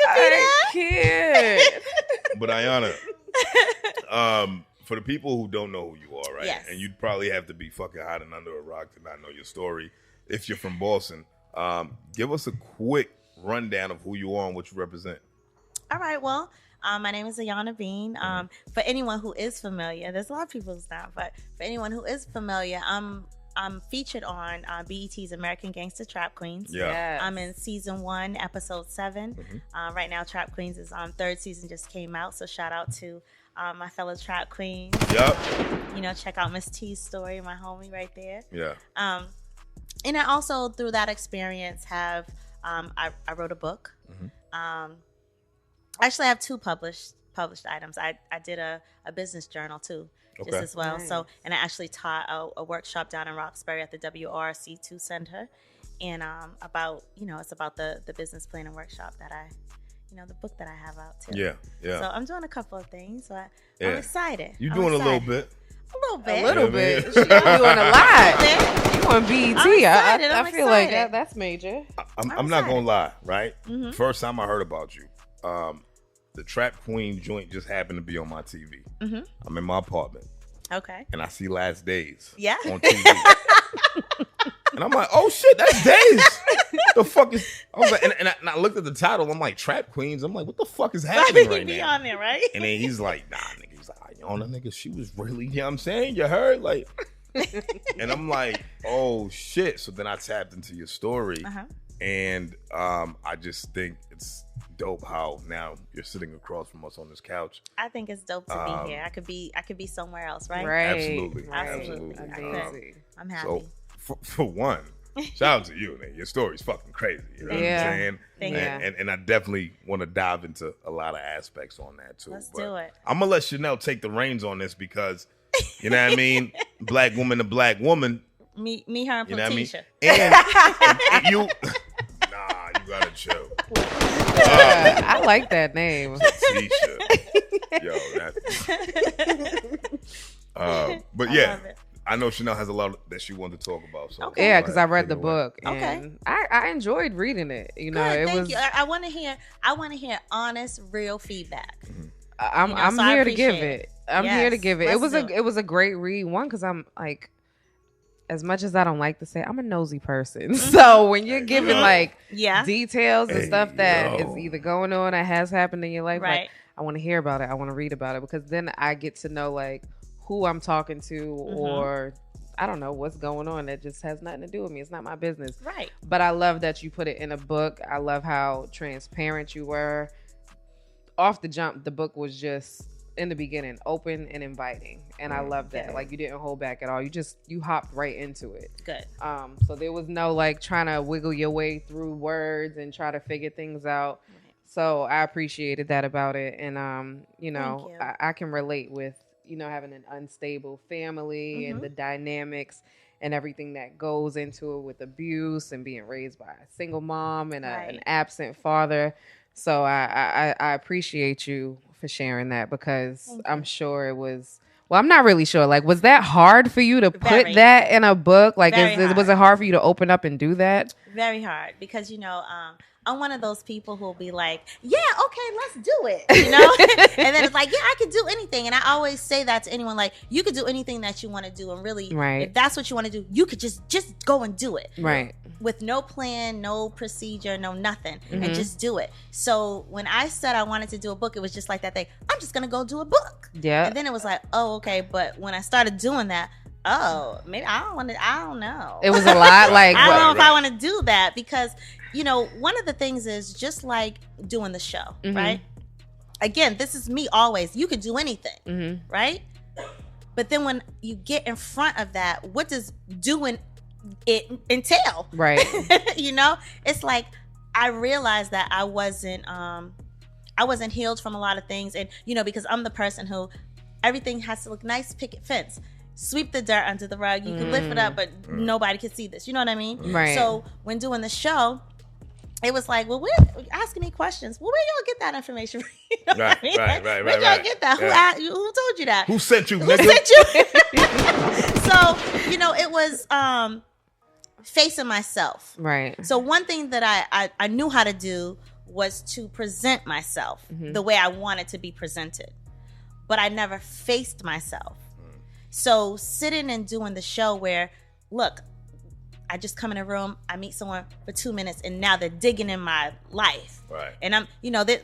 I can't. But Ayana, for the people who don't know who you are, right? Yes. And you'd probably have to be fucking hiding under a rock to not know your story if you're from Boston. Give us a quick rundown of who you are and what you represent. All right. Well, my name is Ayana Bean. For anyone who is familiar, there's a lot of people who's not, but for anyone who is familiar, I'm featured on BET's American Gangster Trap Queens. Yeah. Yes. I'm in season 1, episode 7. Mm-hmm. Right now, Trap Queens is 3rd season just came out, so shout out to my fellow Trap Queens. Yep. Check out Miss T's story, my homie right there. Yeah. And I also, through that experience, have I wrote a book. Mm-hmm. Actually, I have 2 published items. I did a business journal too. Okay. Just as well. Nice. So, and I actually taught a workshop down in Roxbury at the WRC2 Center, and it's about the business planning workshop that the book that I have out too. Yeah. So I'm doing a couple of things, but I'm excited. You're doing a little bit. A little bit. She's doing a lot. You on BET? I feel like excited. that's major. I'm not gonna lie, right? Mm-hmm. First time I heard about you, the Trap Queen joint just happened to be on my TV. Mm-hmm. I'm in my apartment. Okay. And I see Last Days. Yeah. On TV. And I'm like, oh shit, that's Days. The fuck is? I was like, and I looked at the title. I'm like, Trap Queens. I'm like, what the fuck is happening right be now? on there, right? And then he's like, nah, nigga. He's like, Ayana, nigga, she was really, you know what I'm saying? You heard? Like, and I'm like, oh shit. So then I tapped into your story. Uh-huh. And I just think it's dope how now you're sitting across from us on this couch. I think it's dope to be here. I could be somewhere else, right? Absolutely. Amazing. I'm happy. So for one, shout out to you, man. Your story's fucking crazy. You know what I'm saying? Thank you. And I definitely want to dive into a lot of aspects on that too. Let's do it. I'm gonna let Shanelle take the reins on this because you know what I mean? Black woman to black woman. Me, her, and you know what I mean? Platisha. And you, nah, chill. I like that name. Tisha. Yo, that. But yeah, I know Chanel has a lot that she wanted to talk about. So okay. Yeah, because I read the book and okay. I enjoyed reading it. You know, Good, it thank was. you. I want to hear honest, real feedback. I'm so here to give it. I'm here to give it. It Let's was a great read. One, because I'm like, as much as I don't like to say, I'm a nosy person. So when you're giving like details and stuff that is either going on or has happened in your life, like I want to hear about it. I want to read about it because then I get to know like who I'm talking to or I don't know what's going on. That just has nothing to do with me. It's not my business. Right. But I love that you put it in a book. I love how transparent you were. Off the jump, the book was just in the beginning open and inviting, and I love that. Like you didn't hold back at all. You hopped right into it. Good. So there was no like trying to wiggle your way through words and try to figure things out. Right. So I appreciated that about it, and you know, I can relate with having an unstable family and the dynamics and everything that goes into it with abuse and being raised by a single mom and an absent father. So I appreciate you for sharing that because I'm sure it was. Well, I'm not really sure. Like, was that hard for you to put that in a book? Like, was it hard for you to open up and do that? Very hard because I'm one of those people who'll be like, yeah, okay, let's do it, and then it's like, yeah, I could do anything, and I always say that to anyone, like, you could do anything that you want to do, and really, if that's what you want to do, you could just go and do it, right? With no plan, no procedure, no nothing, and just do it. So when I said I wanted to do a book, it was just like that thing. I'm just gonna go do a book. Yeah. And then it was like, oh, okay. But when I started doing that, maybe I don't know. It was a lot. Like I don't know if I want to do that because one of the things is just like doing the show, right? Again, this is me always. You could do anything, right? But then when you get in front of that, what does doing it entail? Right. It's like I realized that I wasn't healed from a lot of things, and because I'm the person who everything has to look nice, picket fence, sweep the dirt under the rug, you can lift it up, but nobody can see this, you know what I mean? Right. So when doing the show, it was like, well, we're asking me questions. Well, where y'all get that information? Right. Where y'all get that? Who told you that? Who sent you? Who sent you? So it was facing myself. Right. So one thing that I knew how to do was to present myself the way I wanted to be presented, but I never faced myself. So sitting and doing the show where, look, I just come in a room, I meet someone for 2 minutes, and now they're digging in my life. Right. And I'm,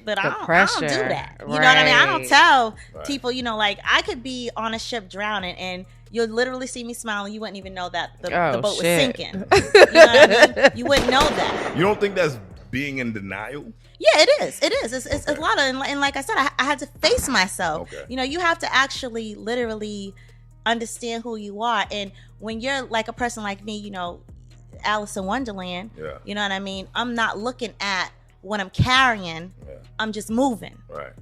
but I don't do that. You know what I mean? I don't tell people, like I could be on a ship drowning and you'll literally see me smiling. You wouldn't even know that the boat was sinking. You know what I mean? You wouldn't know that. You don't think that's being in denial? Yeah, it is. It is. It's a lot of, and like I said, I had to face myself. Okay. You have to actually literally understand who you are. And when you're like a person like me, Alice in Wonderland, you know what I mean? I'm not looking at what I'm carrying. Yeah. I'm just moving. Right.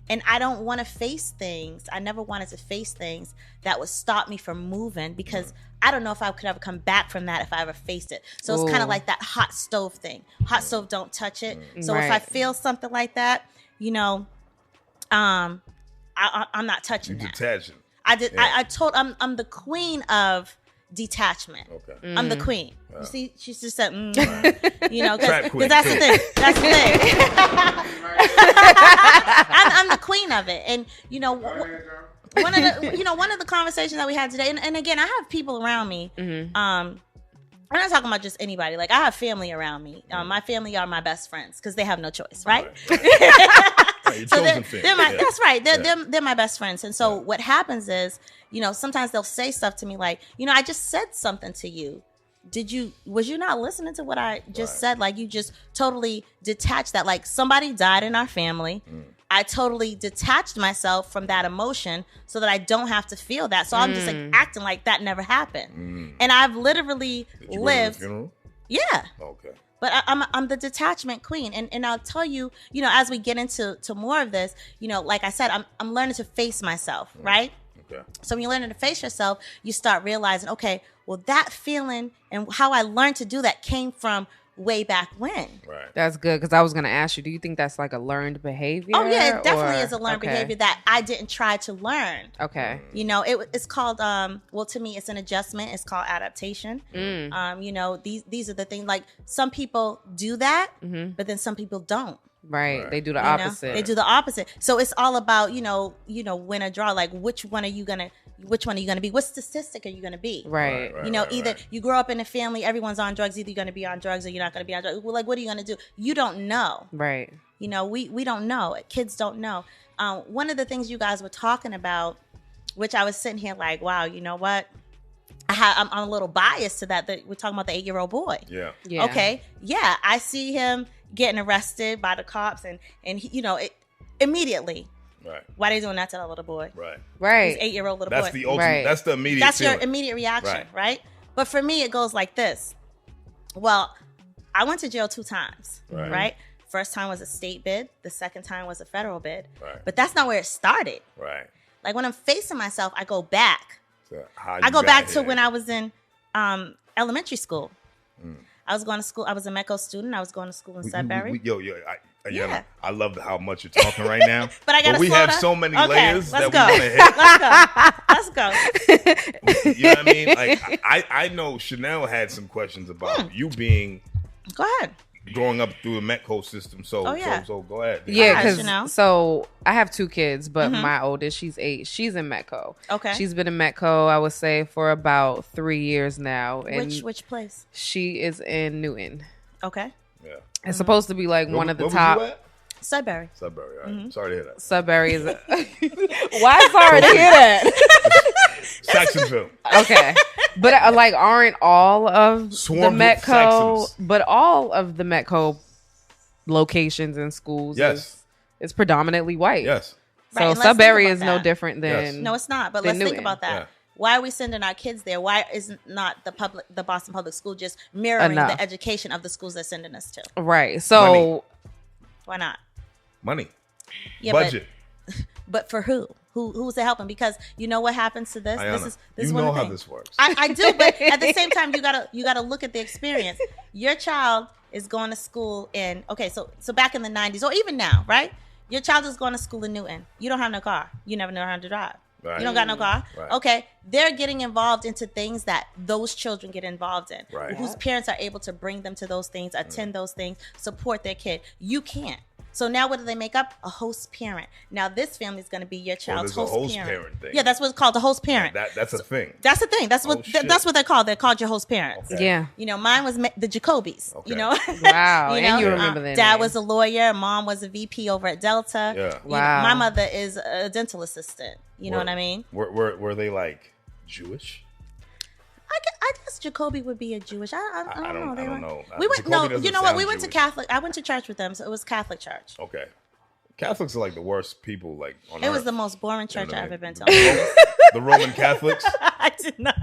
And I don't want to face things. I never wanted to face things that would stop me from moving because I don't know if I could ever come back from that if I ever faced it. So it's kind of like that hot stove thing. Hot stove, don't touch it. So if I feel something like that, I'm not touching that. Detaching. I'm the queen of detachment. Okay. I'm the queen. You see, she's just said, because that's the thing. That's the thing. I'm the queen of it, and one of the conversations that we had today, and again, I have people around me. I'm not talking about just anybody. Like I have family around me. My family are my best friends because they have no choice, right? So that's right. They're my best friends. And so what happens is, sometimes they'll say stuff to me like, I just said something to you. Was you not listening to what I just said? Like you just totally detached that. Like somebody died in our family. I totally detached myself from that emotion so that I don't have to feel that. So I'm just like acting like that never happened. And I've literally lived. Go to the funeral? Yeah. Okay. But I'm the detachment queen, and I'll tell you, as we get into more of this, like I said, I'm learning to face myself, right? Okay. So when you're learning to face yourself, you start realizing, okay, well, that feeling and how I learned to do that came from way back when. Right. That's good, because I was going to ask you, do you think that's like a learned behavior? Oh yeah, it definitely or- is a learned okay. behavior that I didn't try to learn. Okay. You know, it's called well, to me it's an adjustment. It's called adaptation. You know, these are the things, like some people do that, but then some people don't. Right. They do the You know? opposite. They do the opposite. So it's all about, you know, win or draw. Like which one are you gonna be? What statistic are you gonna be? Right. You know, either you grow up in a family, everyone's on drugs, either you're gonna be on drugs or you're not gonna be on drugs. Well, like what are you gonna do? You don't know. Right. You know, we don't know. Kids don't know. One of the things you guys were talking about, which I was sitting here like, wow, you know what? I'm a little biased to that we're talking about the 8-year-old boy. Yeah. Yeah. Okay. Yeah. I see him getting arrested by the cops and he, you know, immediately. Right. Why they doing that to that little boy? Right. Right. He's 8-year-old little That's boy. the ultimate. Right. That's the immediate. That's your feeling. immediate reaction, Right. right? But for me, it goes like this. Well, I went to jail 2 times, Right. right? First time was a state bid. The second time was a federal bid. Right. But that's not where it started. Right. Like when I'm facing myself, I go back. So how I you go got back to here. when I was in elementary school. I was going to school. I was a MECO student. I was going to school in Sudbury. Ayana, Yeah. I love how much you're talking right now. But I gotta we slow have down. so many Okay, layers let's that go. we want to hit. Let's go. You know what I mean? Like I know Shanelle had some questions about you being Go ahead. growing up through a Metco system. So Oh, yeah. so go ahead. Yeah, Hi, because Chanel. so I have 2 kids, but my oldest, she's 8. She's in Metco. Okay. She's been in Metco, I would say, for about 3 years now, and Which place? she is in Newton. Okay. Yeah. It's supposed to be like one of the Where top. was you at? Sudbury. Sudbury. All right. Sorry to hear that. Sudbury is. Why sorry to hear that? Saxonville. Okay, but like, aren't all of Swarmed the with Metco? Saxons. But all of the Metco locations and schools, Yes. is predominantly white. Yes. So Right, and let's Sudbury think is about no that. different than. Yes. No, it's not. But Then let's think Newton. about that. Yeah. Why are we sending our kids there? Why is not the Boston Public School just mirroring Enough. the education of the schools they're sending us to? Right. So Why not? Money. Yeah, Budget. But for who? Who's it helping? Because you know what happens to this. Ayana, This you is one know of the how things. this works. I do, but at the same time, you gotta look at the experience. Your child is going to school in so back in the 90s or even now, right? Your child is going to school in Newton. You don't have no car. You never know how to drive. Right. You don't got no car. Right. Okay, they're getting involved into things that those children get involved in. Right. Whose parents are able to bring them to those things, attend those things, support their kid. You can't. So now what do they make up? A host parent. Now this family is going to be your child's there's a host host parent thing. Yeah, that's what it's called, the host parent. That's a thing. That's the thing. That's what Oh, shit. that's what they're called. They're called your host parents. Okay. yeah. You know, mine was the Jacobys. Okay. You know, Wow. And you remember that Dad name. was a lawyer. Mom was a VP over at Delta. Yeah. You know, Wow. my mother is a dental assistant. You know what I mean? Were they like Jewish? I guess Jacoby would be a Jewish. I don't know. They I don't were- know. We went. Jacoby No, doesn't you know what? sound We went to Jewish. Catholic. I went to church with them, so it was Catholic church. Okay. Catholics are like the worst people like on It was earth. the most boring church You know I've what I ever mean? been to. The Roman Catholics. I did not.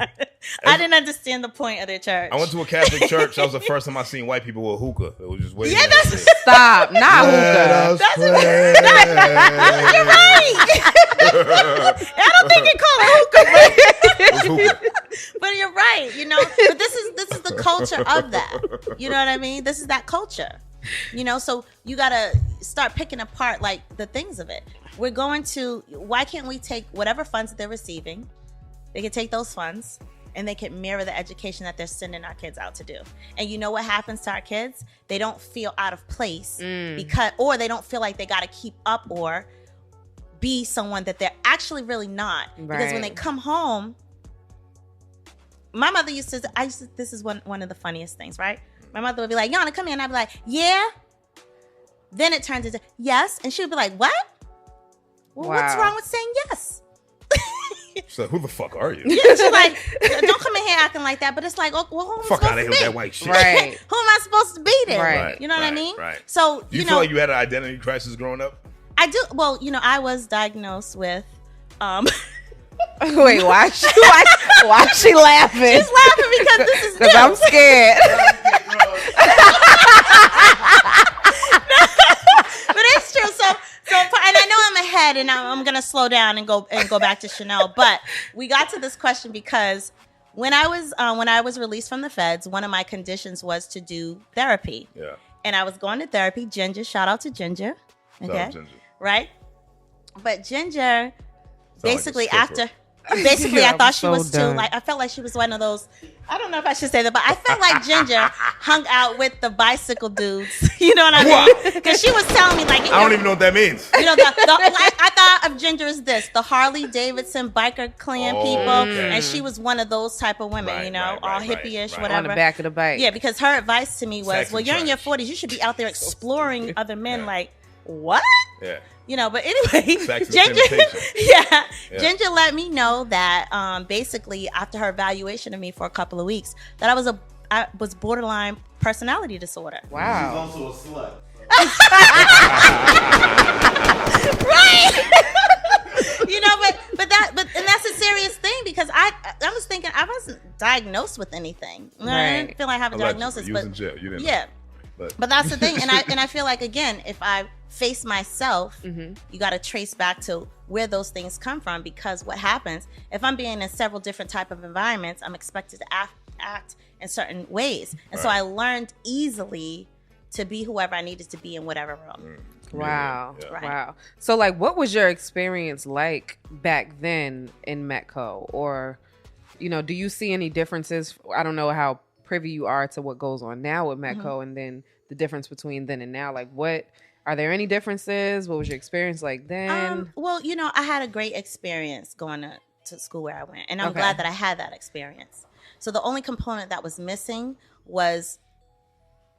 I didn't understand the point of their church. I went to a Catholic church. That was the first time I seen white people with hookah. It was just waiting. Yeah, that's- Stop. Not hookah. You're right. I don't think you call it hookah, hookah. but you're right. You know, but this is the culture of that. You know what I mean? This is that culture. You know, so you gotta start picking apart like the things of it. We're going to. Why can't we take whatever funds that they're receiving? They can take those funds and they can mirror the education that they're sending our kids out to do. And you know what happens to our kids? They don't feel out of place or they don't feel like they got to keep up or be someone that they're actually really not. Because when they Right. come home, my mother used to. This is one of the funniest things, right? My mother would be like, "Yana, come here," and I'd be like, "Yeah." Then it turns into yes, and she would be like, "What? Well, what's Wow. wrong with saying yes?" So who the fuck are you? Yeah, she's like, "Don't come in here acting like that." But it's like, "Oh, well, who am I Fuck supposed out of here to with be? that white shit. Right. Who am I supposed to be then? Right. You know what I Right, mean? right. So Do you know, feel like you had an identity crisis growing up? I do. Well, you know, I was diagnosed with. Wait, why she laughing? She's laughing because this is new. Because I'm scared. But it's true. So, and I know I'm ahead, and I'm gonna slow down and go back to Chanel. But we got to this question because when I was released from the feds, one of my conditions was to do therapy. Yeah. And I was going to therapy. Ginger, shout out to Ginger. Okay. Shout out Ginger. Right? But Ginger, basically like a stripper. basically Yeah, I thought she I'm was so too, done. like, I felt like she was one of those, I don't know if I should say that, but I felt like Ginger hung out with the bicycle dudes. You know what I mean? Because she was telling me, like, I don't even know what that means. you know, like, I thought of Ginger as this, the Harley Davidson biker clan people. Okay. And she was one of those type of women, Right, you know, right, all right, hippie-ish, right. whatever. On the back of the bike. Yeah, because her advice to me was, Sexy well, you're in your trash. 40s. You should be out there exploring other men. Yeah. Like, what? Yeah. You know, but anyway, Sex and Ginger, temptation. yeah, Yeah. Ginger let me know that basically after her evaluation of me for a couple of weeks, that I was borderline personality disorder. Wow. She's also a slut. Right. You know, but that's a serious thing because I was thinking I wasn't diagnosed with anything. You know, I Right. didn't feel like I have a Allegedly. diagnosis, You was but in jail. You didn't know. yeah. But That's the thing, and I feel like, again, if I face myself, Mm-hmm. you got to trace back to where those things come from, because what happens if I'm being in several different type of environments, I'm expected to act in certain ways, and so Right. I learned easily to be whoever I needed to be in whatever room. Wow. Yeah. Right. Wow. So, like, what was your experience like back then in Metco? Or, you know, do you see any differences? I don't know how privy you are to what goes on now with Metco, and then the difference between then and now. Like, what are there any differences? What was your experience like then? Well, you know, I had a great experience going to school where I went, and I'm Okay. glad that I had that experience. So the only component that was missing was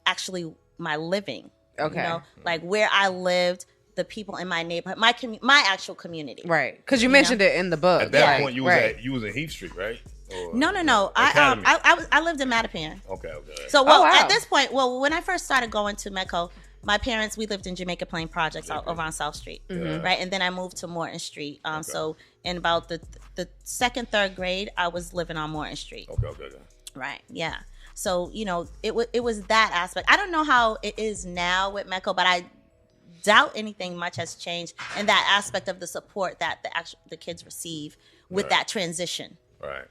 actually my living. Okay. You know, like where I lived, the people in my neighborhood, my actual community. Right. Because you You mentioned it in the book. At that Like, point, you was right. you was in Heath Street, right? Or- No. Academy. I lived in Mattapan. Okay. So, Oh, wow. at this point, when I first started going to Metco, my parents, we lived in Jamaica Plain Projects over on South Street, right? And then I moved to Morton Street. So in about the second, third grade, I was living on Morton Street. Okay. Right. Yeah. So, you know, it was that aspect. I don't know how it is now with Metco, but I doubt anything much has changed in that aspect of the support that the kids receive with that transition. Right.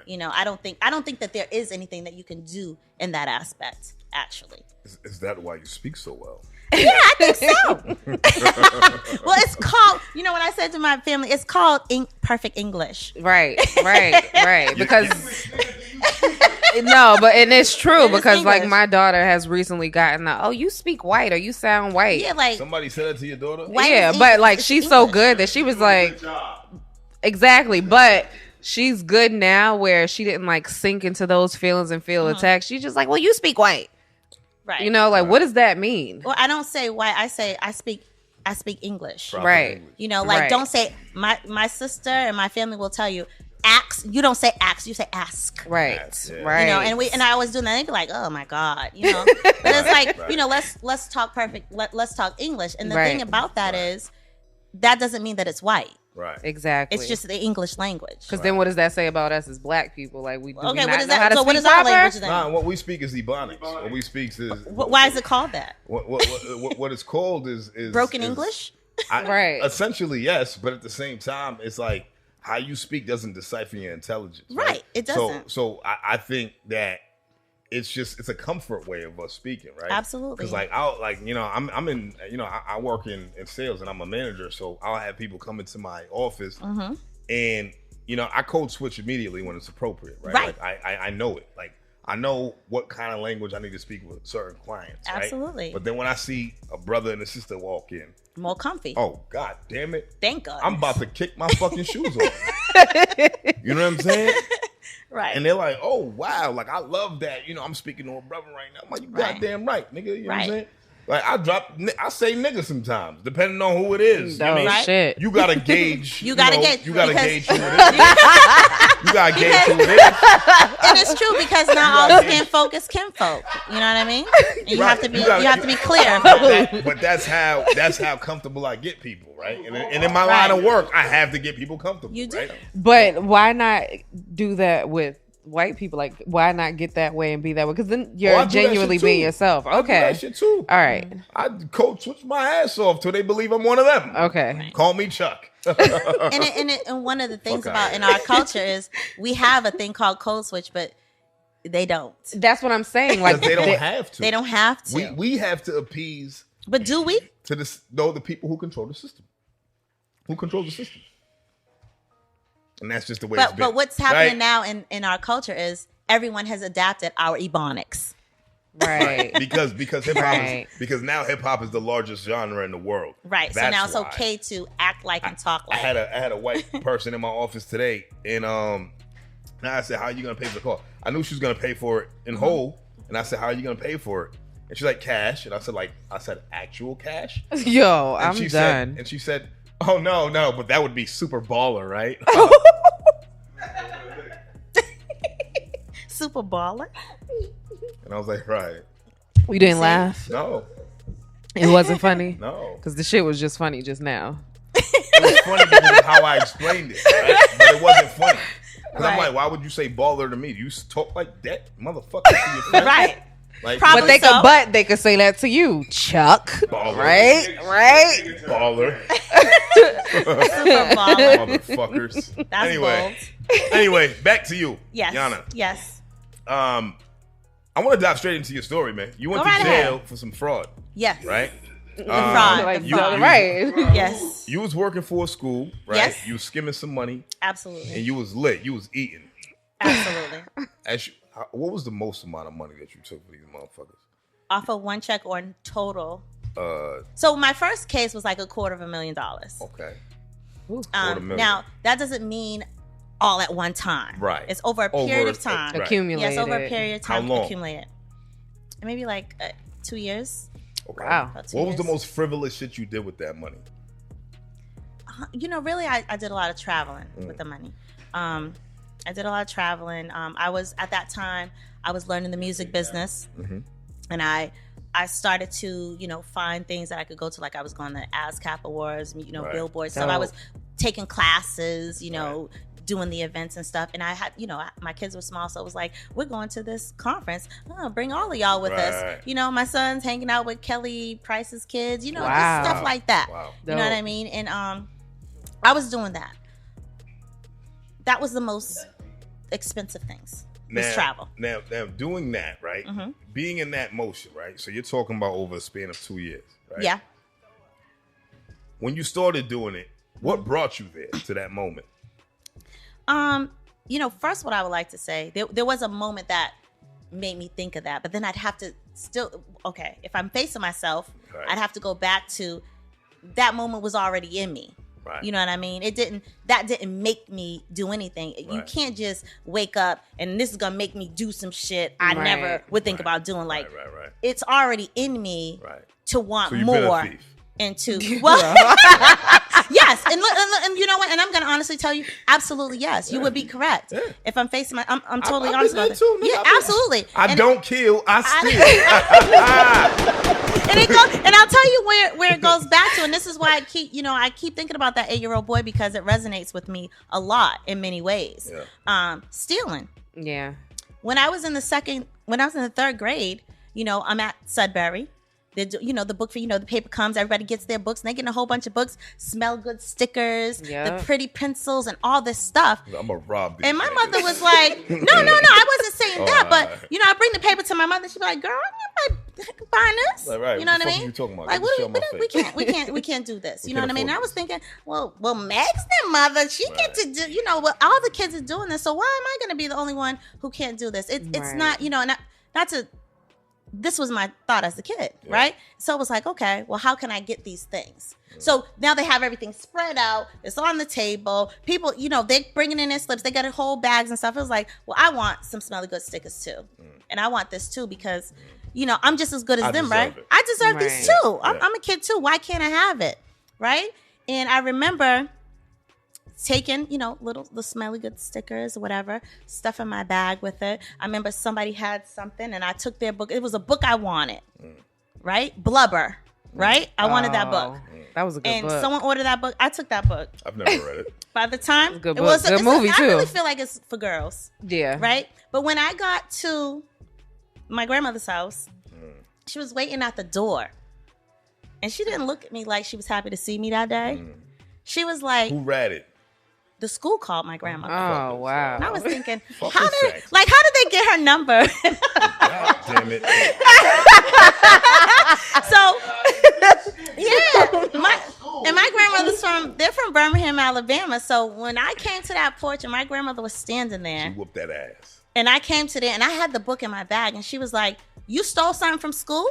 You know, I don't think that there is anything that you can do in that aspect, actually. Is that why you speak so well? Yeah, I think so. Well, it's called, you know, when I said to my family, it's called perfect English. Right. Because no, but and it's true It is because like English. my daughter has recently gotten the, oh, you speak white or you sound white. Yeah, like, Somebody said that to your daughter? White Yeah, is but English. like It's she's so English. good that she was like, exactly. But she's good now where she didn't like sink into those feelings and feel attacked. She's just like, well, you speak white. right. You know, like what does that mean? Well, I don't say white. I say I speak English. Proper Right. English. You know, like Right. don't say my sister and my family will tell you ask. You don't say ask. You say ask. Right. Yeah. Right. You know, and I always do that. They'd be like, "Oh my god," you know. But it's like, Right. you know, let's talk perfect. Let's talk English. And the Right. thing about that Right. is, that doesn't mean that it's white. Right. Exactly. It's just the English language. because then what does that say about us as Black people? Like we do we Okay, not what is know how that? to So what speak is our proper? language then? Nah, what we speak is Ebonics. What we speak is Why is it called that? what it's called is Broken is- English? Right. Essentially, yes, but at the same time, it's like how you speak doesn't decipher your intelligence. Right, it doesn't. So I think that it's a comfort way of us speaking, right? Absolutely. Because like I'm in I work in sales and I'm a manager, so I'll have people come into my office Mm-hmm. and I code switch immediately when it's appropriate, right? Right. Like I know it. Like I know what kind of language I need to speak with certain clients. right? Absolutely. But then when I see a brother and a sister walk in, More comfy. oh god damn it, Thank God. I'm about to kick my fucking shoes off. You know what I'm saying? Right. And they're like, oh wow, like I love that. I'm speaking to a brother right now. I'm like, you Right. goddamn right, nigga. You know what I'm Right. saying? Like I say nigga sometimes, depending on who it is. Oh, you know? Right. shit. You gotta gauge. You gotta gauge, You gotta because- gauge who it is. You gotta gauge who it is. And it's true because not all skin folk is kinfolk. You know what I mean? And you Right. have to be You gotta- you have to be clear about that. But that's how comfortable I get people, right? And in my Right. line of work, I have to get people comfortable. You do. Right? But why not do that with white people, like, why not get that way and be that way? Because then you're I do that genuinely shit too. being yourself. I do Okay. that shit too. All right. I code switch my ass off till they believe I'm one of them. Okay. Call me Chuck. And one of the things about in our culture is we have a thing called code switch, but they don't. That's what I'm saying. Like, Because they don't have to. They don't have to. We have to appease But do we? to the people who control the system. Who controls the system? And that's just the way it's been. But what's happening right? now in our culture is everyone has adapted our ebonics. right. because hip hop Right. because now hip hop is the largest genre in the world. Right. So That's now it's why. okay to act like and talk like. I had a white person in my office today, and now I said, "How are you gonna pay for the car?" I knew she was gonna pay for it in whole, and I said, "How are you gonna pay for it?" And she's like, "Cash," and I said, "Actual cash?" Yo, And I'm she done. She said, "Oh no, but that would be super baller, right?" Super baller. And I was like, "Right? We didn't laugh. No, It wasn't funny. no." Because the shit was just funny just now. It was funny because of how I explained it, right? But it wasn't funny. Because I'm Right. like, why would you say baller to me? You talk like that, motherfucker, to your friend? Right. Like, Probably But they could say that to you, Chuck. Baller. Right? Right? baller, Super baller. motherfuckers. That's Anyway, back to you, Yes. Yana. Yes. I want to dive straight into your story, man. You went Go to right jail ahead. for some fraud, Yes. right? Fraud. Like, The fraud. right. Yes. You was working for a school, right? Yes. You was skimming some money, Absolutely. and you was lit. You was eating. Absolutely. What was the most amount of money that you took for these motherfuckers? Off of one check or in total? Uh, So my first case was like $250,000. okay. $250,000. Now that doesn't mean all at one time. Right. It's over a period of time. Right. Accumulated. Yes, over a period of How time. long? Accumulated. Maybe like 2 years. Okay. Wow. About 2 What was the years. most frivolous shit you did with that money? Really, I did a lot of traveling with the money. I did a lot of traveling. I was at that time I was learning the music business, and I started to find things that I could go to. Like I was going to ASCAP Awards, Right. Billboard. So I was taking classes, doing the events and stuff. And I had, my kids were small, so it was like, we're going to this conference. Oh, bring all of y'all with us. My son's hanging out with Kelly Price's kids. Just stuff like that. Wow. You know what I mean? And I was doing that. That was the most expensive things. Was travel. Now, doing that, right? Being in that motion, right? So you're talking about over a span of 2 years, right? Yeah. When you started doing it, what brought you there to that moment? First, what I would like to say, there was a moment that made me think of that, but then I'd have to if I'm facing myself, Right. I'd have to go back to that moment was already in me. Right. You know what I mean? That didn't make me do anything. You Right. can't just wake up and this is gonna make me do some shit I Right. never would think about doing. Like Right. it's already in me Right. to want So you've been a more. thief. And to yes, and you know what? And I'm gonna honestly tell you, absolutely yes, you would be correct. Yeah. If I'm facing I'm totally I've honest been about there that. too, nigga. Yeah, I've been- absolutely. I And- don't kill, I steal. and I'll tell you where it goes back to, and this is why I keep thinking about that 8-year-old boy, because it resonates with me a lot in many ways. Yeah. Yeah. Stealing. When I was in the third grade, I'm at Sudbury. The book for, the paper comes, everybody gets their books, and they get a whole bunch of books, smell good stickers, the pretty pencils, and all this stuff. I'm going to rob these And my niggas. mother was like, no, I wasn't saying that, but, I bring the paper to my mother, she'd be like, girl, I'm not buying this. Right. You know What what the I fuck mean? you talking about? Like, Get this shit on my face. we can't do this. We You know can't what I mean? And I afford was this. thinking, well, Meg's their mother. She get to do, all the kids are doing this. So why am I going to be the only one who can't do this? It's Right. not, and not to, this was my thought as a kid, right? So it was like, okay, well, how can I get these things? So now they have everything spread out. It's on the table. People, they're bringing in their slips. They got whole bags and stuff. It was like, well, I want some smelly good stickers too. And I want this too because, I'm just as good as I them, deserve right? it. I deserve these Right. too. I'm a kid too. Why can't I have it? Right? And I remember taking, the smelly good stickers or whatever, stuff in my bag with it. I remember somebody had something and I took their book. It was a book I wanted, right? Blubber. right? I wanted that book. That was a good book. And someone ordered that book. I took that book. I've never read it. By the time good book. Good movie too. I really feel like it's for girls. Yeah. Right? But when I got to my grandmother's house, she was waiting at the door. And she didn't look at me like she was happy to see me that day. She was like, who read it? The school called my grandmother. Oh, wow. And I was thinking, Fuck how with did sex. they get her number? God damn it. So, yeah, my grandmother's they're from Birmingham, Alabama. So when I came to that porch and my grandmother was standing there, She whooped that ass. and I came to there and I had the book in my bag, and she was like, "You stole something from school?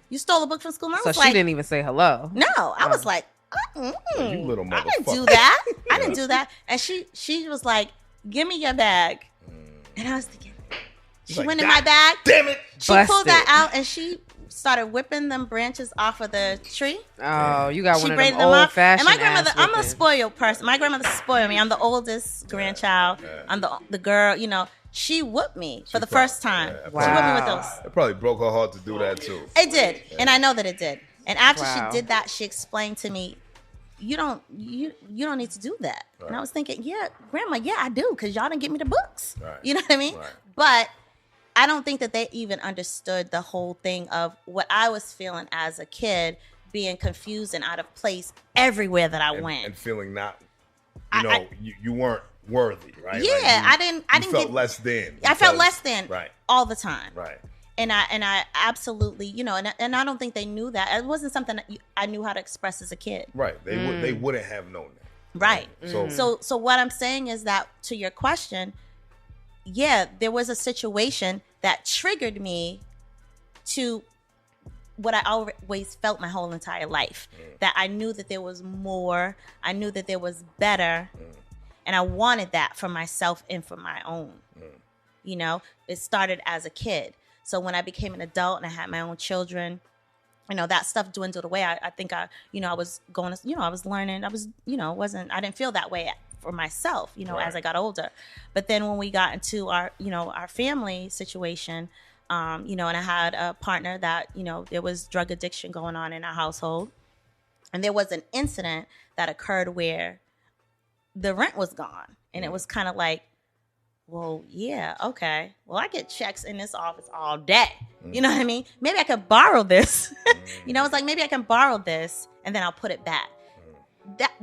You stole a book from school?" And I So was she like, didn't even say hello. "No." I was like, You little I didn't do motherfucker. that. I didn't do that. And she was like, "Give me your bag." And I was thinking, she like, went in "God my bag. Damn it. She pulled that out and she started whipping them branches off of the tree. Oh, you got She one of braided them them old up. fashioned. And my grandmother, I'm a spoiled person. My grandmother spoiled me. I'm the oldest grandchild. I'm the girl, you know. She whooped me for the first time. Yeah, She whooped me with those. It probably broke her heart to do that too. It did. And I know that it did. And after Wow. she did that, she explained to me, you don't need to do that. Right. And I was thinking, yeah, grandma, yeah, I do, because y'all didn't give me the books. Right. You know what I mean? Right. But I don't think that they even understood the whole thing of what I was feeling as a kid, being confused and out of place everywhere that I went. And feeling not, I- you weren't worthy, right? Yeah, Like I you didn't felt get less than. I felt because- less than Right. all the time. Right. And I absolutely, and I don't think they knew that. It wasn't something that I knew how to express as a kid. Right. They wouldn't have known that. Right. So what I'm saying is that, to your question, yeah, there was a situation that triggered me to what I always felt my whole entire life, that I knew that there was more, I knew that there was better, and I wanted that for myself and for my own. It started as a kid. So when I became an adult and I had my own children, that stuff dwindled away. I think I was going to, I was learning. I was, I didn't feel that way for myself, Right. as I got older. But then when we got into our family situation, and I had a partner that, there was drug addiction going on in our household. And there was an incident that occurred where the rent was gone. And it was kind of like, well, yeah, okay. Well, I get checks in this office all day. You know what I mean? Maybe I could borrow this. It's like, maybe I can borrow this and then I'll put it back.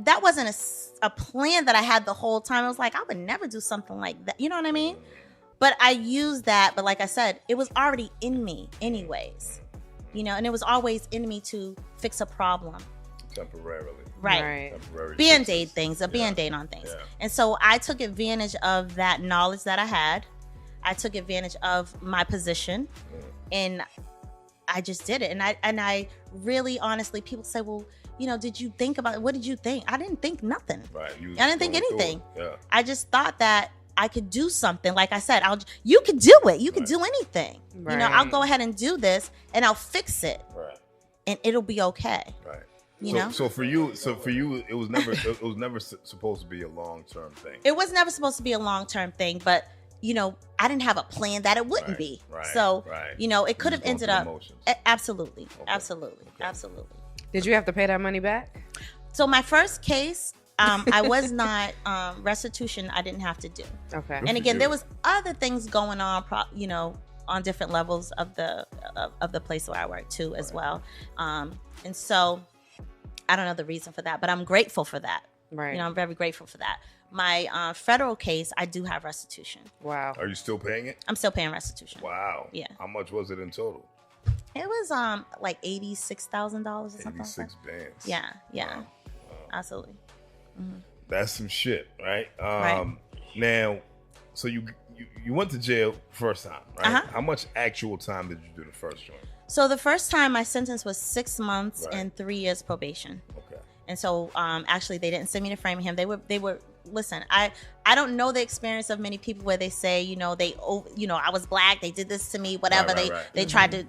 That wasn't a plan that I had the whole time. I was like, I would never do something like that. You know what I mean? But I used that. But like I said, it was already in me anyways. And it was always in me to fix a problem. temporarily. Right. Temporary Band-aid fixes. things, a Band-Aid on things. Yeah. And so I took advantage of that knowledge that I had. I took advantage of my position and I just did it. And I really, honestly, people say, well, did you think about it? What did you think? I didn't think nothing. Right. I didn't think going through anything. it. Yeah. I just thought that I could do something. Like I said, you could do it. You could do anything. Right. I'll go ahead and do this and I'll fix it Right. and it'll be okay. Right. So for you, it was never supposed to be a long-term thing. It was never supposed to be a long-term thing, but I didn't have a plan that it wouldn't be. Right, So, right. it could have Just going ended through up. emotions. Absolutely. Okay. Absolutely. Okay. Absolutely. Did you have to pay that money back? So my first case, I was not, restitution I didn't have to do. Okay. And for again, you. there was other things going on, on different levels of the place where I work too as well. And so I don't know the reason for that, but I'm grateful for that. Right. I'm very grateful for that. My federal case, I do have restitution. Wow. Are you still paying it? I'm still paying restitution. Wow. Yeah. How much was it in total? It was like $86,000 or something like 86 that. bands. Yeah, yeah, Wow. absolutely. That's some shit, right? Right. Now, so you went to jail first time, right? Uh-huh. How much actual time did you do the first joint? So the first time my sentence was 6 months Right. and 3 years probation. Okay. And so actually they didn't send me to Framingham. They were listen, I don't know the experience of many people where they say, I was black, they did this to me, whatever. Right, right. They tried to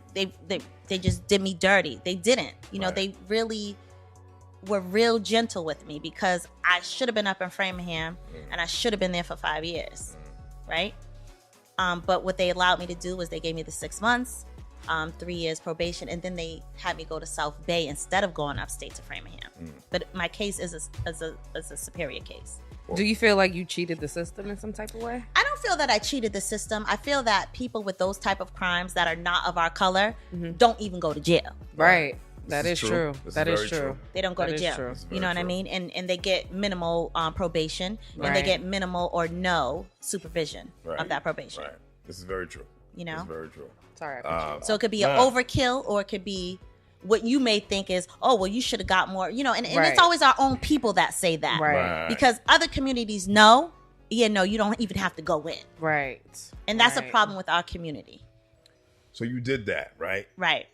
they just did me dirty. They didn't. Right. They really were real gentle with me because I should have been up in Framingham and I should have been there for 5 years. Right? But what they allowed me to do was they gave me the 6 months. 3 years probation, and then they had me go to South Bay instead of going upstate to Framingham. But my case is a superior case. Do you feel like you cheated the system in some type of way? I don't feel that I cheated the system. I feel that people with those type of crimes that are not of our color don't even go to jail. Right. That is true. That is true. They don't go to jail. You know what I mean? And they get minimal probation, and they get minimal or no supervision of that probation. Right. This is very true. You know? This is very true. Sorry. So it could be an overkill, or it could be what you may think is, oh, well, you should have got more. You know, and it's always our own people that say that. Right. Because other communities know, you don't even have to go in. Right. And that's a problem with our community. So you did that, right? Right.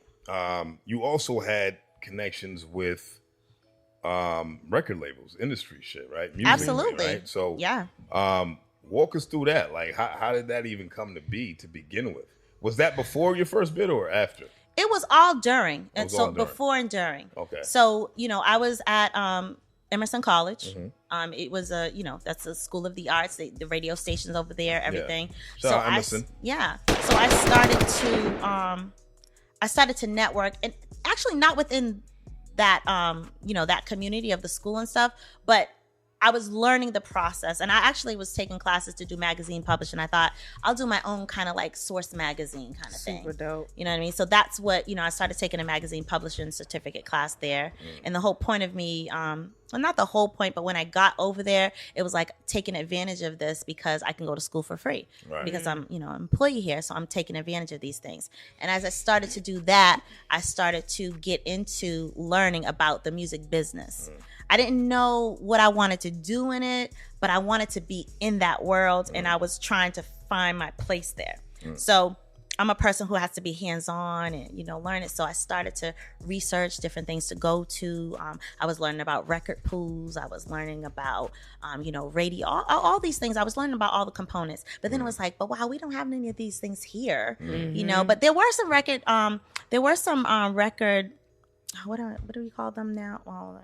You also had connections with record labels, industry shit, right? Music, Absolutely. right? So yeah. Walk us through that. Like, how did that even come to be to begin with? Was that before your first bid or after? It was all during. And so before and during. Okay. So, I was at Emerson College. It was that's a school of the arts, the radio stations over there, everything. Yeah. Shout out Emerson. So I started to network, and actually not within that that community of the school and stuff, but I was learning the process, and I actually was taking classes to do magazine publishing. I thought I'll do my own kind of like Source magazine kind of thing. Super dope. You know what I mean? So that's what, I started taking a magazine publishing certificate class there. And the whole point of me, well, not the whole point, but when I got over there, it was like taking advantage of this because I can go to school for free. Right. Because I'm, an employee here, so I'm taking advantage of these things. And as I started to do that, I started to get into learning about the music business. I didn't know what I wanted to do in it, but I wanted to be in that world, and I was trying to find my place there. So I'm a person who has to be hands-on and, learn it. So I started to research different things to go to. I was learning about record pools. I was learning about, radio, all these things. I was learning about all the components. But then it was like, but wow, we don't have any of these things here, But there were some record, what do we call them now? Well,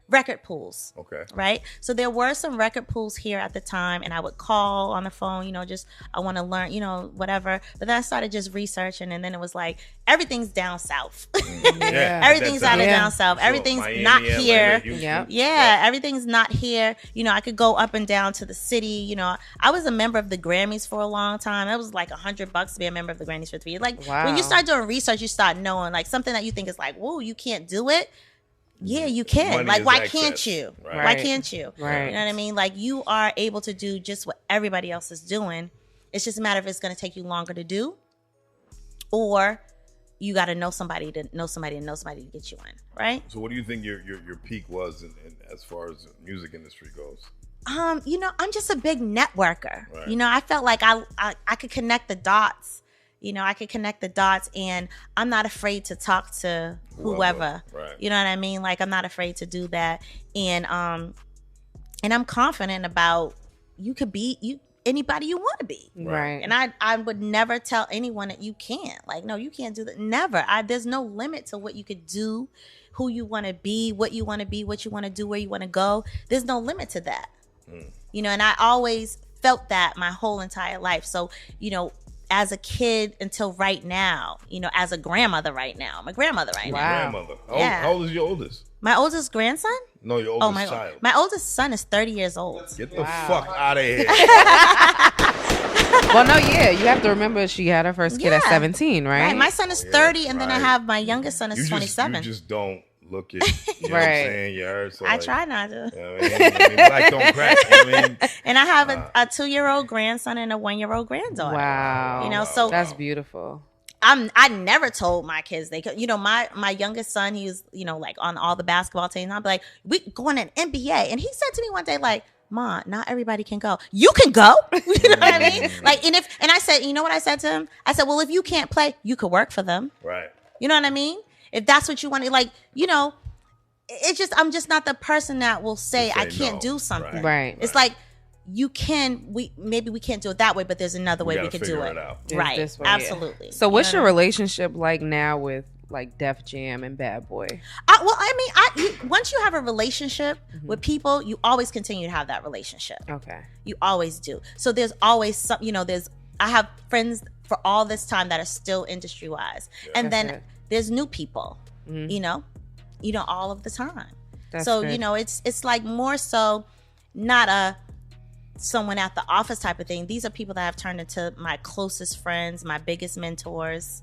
record pools. Okay. Right? So there were some record pools here at the time, and I would call on the phone, just I want to learn, whatever. But then I started just researching, and then it was like everything's down south. Everything's out of down south. Sure. Everything's Miami, not here. Everything's not here. I could go up and down to the city. I was a member of the Grammys for a long time. It was like $100 to be a member of the Grammys for 3 years. Like when you start doing research, you start knowing like something that you think is like, whoa, you can't do it. Yeah, you can. Money like, why access. Can't you? Right. Why can't you? Right. You know what I mean? Like, you are able to do just what everybody else is doing. It's just a matter of it's going to take you longer to do, or you got to know somebody to get you in, right? So, what do you think your peak was in as far as the music industry goes? I'm just a big networker. Right. I felt like I could connect the dots. I could connect the dots, and I'm not afraid to talk to whoever. Right. You know what I mean? Like, I'm not afraid to do that. And I'm confident about you could be anybody you want to be. Right. And I would never tell anyone that you can't. Like, no, you can't do that. Never. There's no limit to what you could do, who you want to be, what you want to be, what you want to do, where you want to go. There's no limit to that. And I always felt that my whole entire life. So, as a kid until right now, as a grandmother right now. I'm a grandmother right now. Grandmother. How old is your oldest? My oldest grandson? No, your oldest child. My oldest son is 30 years old. Get the fuck out of here. Well, no, you have to remember she had her first kid at 17, right? Right. My son is 30, and then I have my youngest son is 27. You just don't look at, you know what I'm saying? You heard, so I try not to. Black don't crack. And I have a 2-year-old grandson and a 1-year-old granddaughter. Wow. So that's beautiful. I never told my kids they could. My youngest son, he was, like on all the basketball teams. I'd be like, we going to NBA. And he said to me one day, like, Ma, not everybody can go. You can go. You know what I mean? Like, and I said, you know what I said to him? I said, well, if you can't play, you could work for them. Right. You know what I mean? If that's what you want to, like, it's just, I'm just not the person that will say I can't do something. Right. It's like, we can't do it that way, but there's another way we could do it. Right. This way, absolutely. So what's your relationship like now with like Def Jam and Bad Boy? Once you have a relationship with people, you always continue to have that relationship. Okay. You always do. So there's always some, I have friends for all this time that are still industry wise. Yeah. And then there's new people, you know, all of the time. That's so good. You know, it's like more so not someone at the office type of thing. These are people that have turned into my closest friends, my biggest mentors.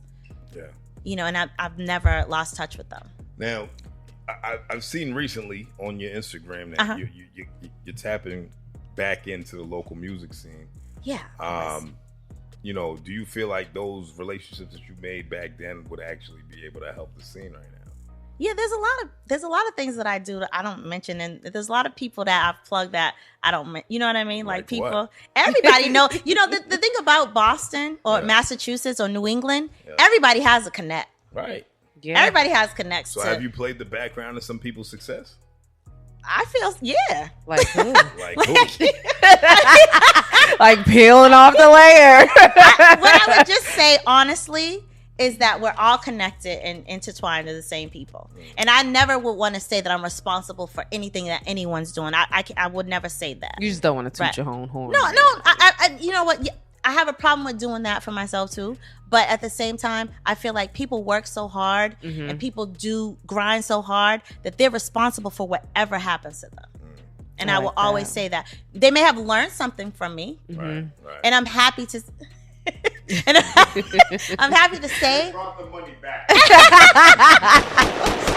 Yeah. You know, and I've never lost touch with them. Now, I've seen recently on your Instagram that you're tapping back into the local music scene. Yeah. You know, do you feel like those relationships that you made back then would actually be able to help the scene right now? Yeah, there's a lot of things that I do that I don't mention, and there's a lot of people that I've plugged that I don't, you know what I mean? Like people, what? Everybody know, you know, the thing about Boston or Massachusetts or New England, everybody has a connect. Right. Yeah. Everybody has connects. So have you played the background of some people's success? I feel, yeah. Like who? Like who? Like peeling off the layer. What I would just say, honestly, is that we're all connected and intertwined to the same people. And I never would want to say that I'm responsible for anything that anyone's doing. I would never say that. You just don't want to toot your own horn. No. I you know what? I have a problem with doing that for myself too. But at the same time, I feel like people work so hard and people do grind so hard that they're responsible for whatever happens to them. And I will always say that. They may have learned something from me. Right. And I'm happy to... and I'm happy to say brought the money back.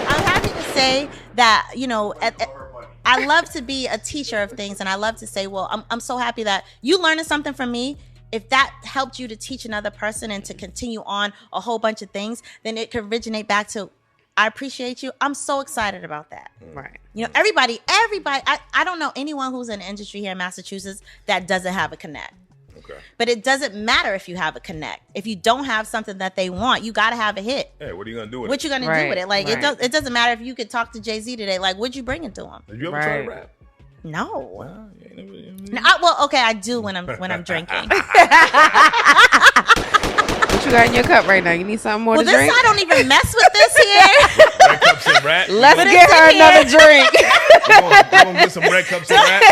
I'm happy to say that, you know, I love to be a teacher of things, and I love to say, well, I'm so happy that you learning something from me. If that helped you to teach another person and to continue on a whole bunch of things, then it could originate back to, I appreciate you. I'm so excited about that. Right. You know, everybody, I don't know anyone who's in the industry here in Massachusetts that doesn't have a connect. Okay. But it doesn't matter if you have a connect. If you don't have something that they want, you got to have a hit. Hey, what are you going to do with it? What you going to do with it? Like, it doesn't matter if you could talk to Jay-Z today. Like, what'd you bring it to him? Did you ever try to rap? No. Well, okay, I do when I'm drinking. What you got in your cup right now? You need something more to drink? I don't even mess with this here. Red cups and rat. Let's get her another drink. We're gonna get some red cups and rat.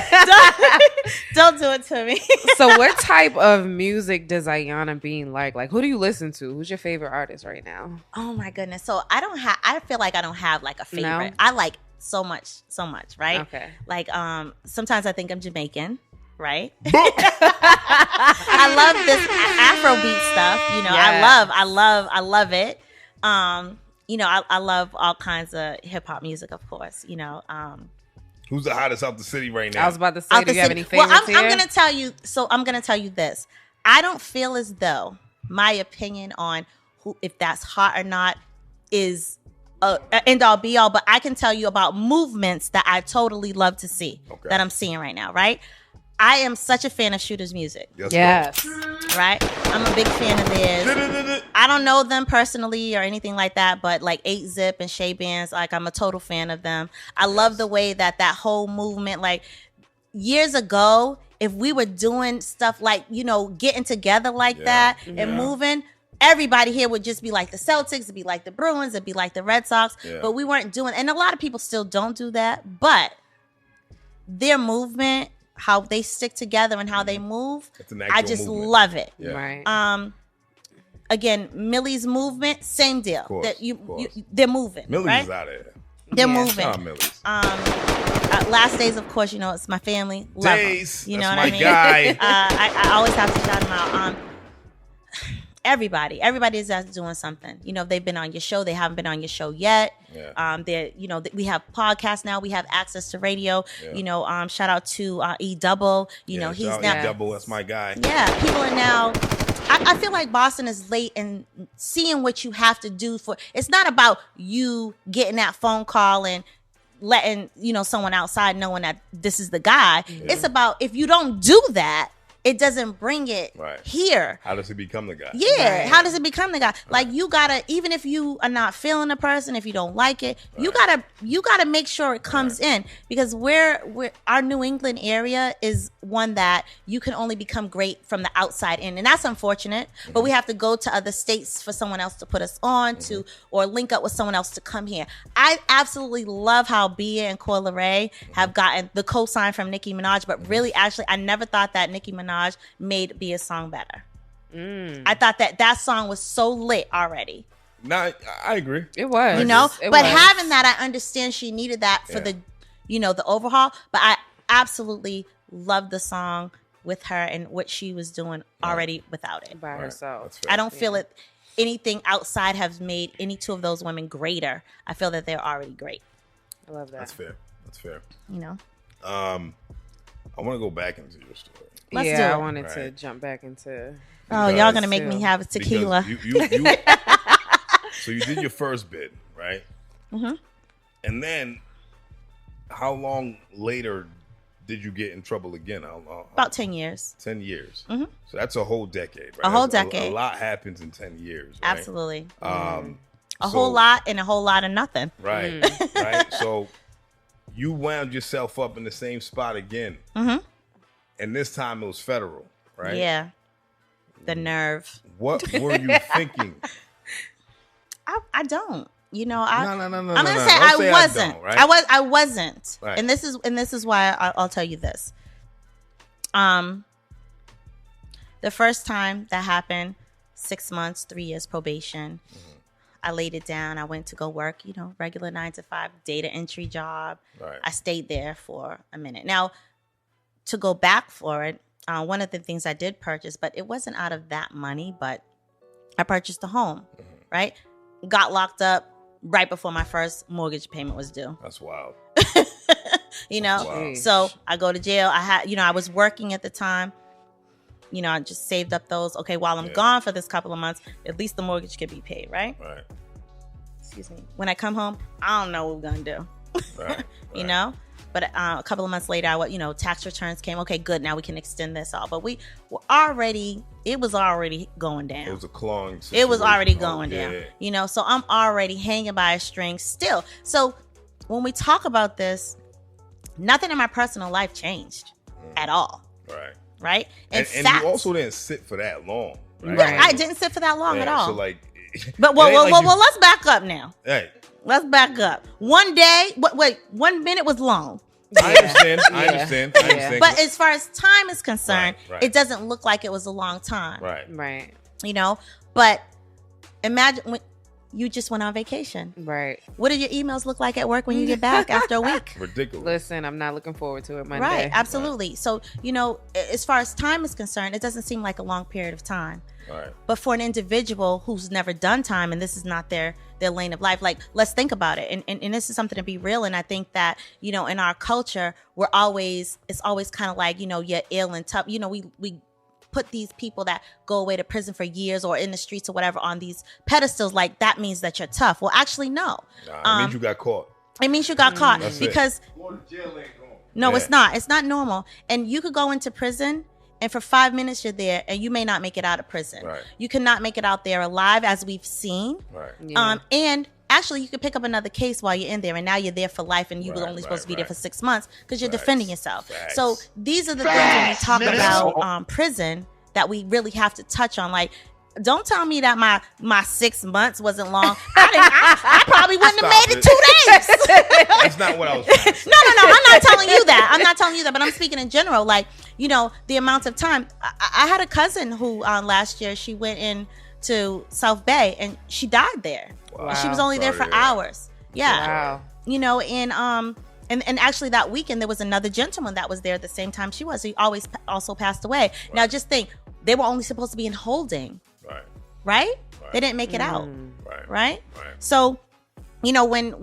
Don't do it to me. So what type of music does Ayana Bean like? Like, who do you listen to? Who's your favorite artist right now? Oh my goodness. So I feel like I don't have like a favorite. No? I like so much, right? Okay. Like, sometimes I think I'm Jamaican, right? I love this Afrobeat stuff. You know, yes. I love it. You know, I love all kinds of hip hop music, of course. You know, who's the hottest out the city right now? I was about to say, do you have any favorites here? I'm gonna tell you. So I'm gonna tell you this. I don't feel as though my opinion on who, if that's hot or not, is end all be all. But I can tell you about movements that I totally love to see that I'm seeing right now. Right. I am such a fan of Shooter's music. Yes. Right? I'm a big fan of theirs. I don't know them personally or anything like that, but like 8-Zip and Shea Bands, like I'm a total fan of them. I love the way that whole movement, like years ago, if we were doing stuff like, you know, getting together like that and moving, everybody here would just be like the Celtics, it'd be like the Bruins, it'd be like the Red Sox, but we weren't doing, and a lot of people still don't do that, but their movement, how they stick together and how they move, I just love it. Yeah. Right. Again, Millie's movement, same deal. Course, that they're moving. Millie's right? out of here. They're moving. Millie's. Last Days, of course, you know, it's my family. Love Days. Them. You know That's what I my mean? Guy. I always have to shout them out. Everybody is doing something. You know, they've been on your show. They haven't been on your show yet. Yeah. You know, we have podcasts now. We have access to radio. Yeah. You know, shout out to E-Double. You know, he's now E-Double. That's my guy. Yeah, people are now. I feel like Boston is late in seeing what you have to do for. It's not about you getting that phone call and letting, you know, someone outside knowing that this is the guy. Yeah. It's about if you don't do that, it doesn't bring it here. How does it become the guy? Yeah. Right. How does it become the guy? Right. Like you gotta, even if you are not feeling a person, if you don't like it, you gotta make sure it comes in, because our New England area is one that you can only become great from the outside in, and that's unfortunate. Mm-hmm. But we have to go to other states for someone else to put us on to, or link up with someone else to come here. I absolutely love how Bia and Coi Leray have gotten the cosign from Nicki Minaj, but really, actually, I never thought that Nicki Minaj made Bia's song better. I thought that song was so lit already. Nah, I agree. It was. You know, It but was. having that, I understand she needed that for the, the overhaul. But I absolutely loved the song with her and what she was doing already without it. By herself. I don't feel it. Anything outside has made any two of those women greater. I feel that they're already great. I love that. That's fair. You know. I want to go back into your story. Let's do it. I wanted to jump back into. Oh, y'all gonna make me have a tequila. So you did your first bid, right? Mm-hmm. And then, how long later did you get in trouble again? About 10 years. 10 years. Mm-hmm. So that's a whole decade, right? A whole decade. A lot happens in 10 years, right? Absolutely. A whole lot and a whole lot of nothing. Right, right. So you wound yourself up in the same spot again. Mm-hmm. And this time it was federal, right? Yeah. The nerve. What were you thinking? I don't. No. I'm gonna say I wasn't. Right? I wasn't. Right. And this is why I'll tell you this. The first time that happened, 6 months, 3 years probation. Mm-hmm. I laid it down. I went to go work, regular 9 to 5 data entry job. Right. I stayed there for a minute. Now, to go back for it, one of the things I did purchase, but it wasn't out of that money, but I purchased a home, right? Got locked up right before my first mortgage payment was due. That's wild. Wow. So I go to jail. I had, I was working at the time. I just saved up those. Okay, while I'm gone for this couple of months, at least the mortgage could be paid, right? Right. Excuse me. When I come home, I don't know what we're gonna do. Right. But a couple of months later, tax returns came. Okay, good. Now we can extend this all. But it was already going down. It was a clawing situation. It was already going down. So I'm already hanging by a string still. So when we talk about this, nothing in my personal life changed at all. Right. Right. And you also didn't sit for that long. Right. I didn't sit for that long at all. So but let's back up now. Hey. Let's back up. One day, wait, 1 minute was long. I understand. But as far as time is concerned, it doesn't look like it was a long time. Right. But imagine when you just went on vacation. Right. What do your emails look like at work when you get back after a week? Ridiculous. Listen, I'm not looking forward to it Monday. Right, absolutely. Right. So, as far as time is concerned, it doesn't seem like a long period of time. Right. But for an individual who's never done time and this is not their lane of life, let's think about it. And this is something to be real. And I think that, in our culture, it's always kind of like, you're ill and tough. We put these people that go away to prison for years or in the streets or whatever on these pedestals, like that means that you're tough. Well, actually, no. It means you got caught. It means you got caught because No, it's not. It's not normal. And you could go into prison and for 5 minutes you're there and you may not make it out of prison. Right. You cannot make it out there alive, as we've seen. Right. Yeah. And actually you could pick up another case while you're in there and now you're there for life and you were only supposed to be there for 6 months because you're defending yourself. Facts. So these are the things when we talk about prison that we really have to touch on. Like, don't tell me that my 6 months wasn't long. I probably wouldn't have made it 2 days. That's not what I was trying to say. No. I'm not telling you that. But I'm speaking in general. Like, the amount of time. I had a cousin who last year she went into South Bay and she died there. Wow. And she was only there for hours. Yeah. Wow. And actually that weekend there was another gentleman that was there at the same time she was. He also passed away. Right. Now just think, they were only supposed to be in holding. Right? They didn't make it out. Right? So, when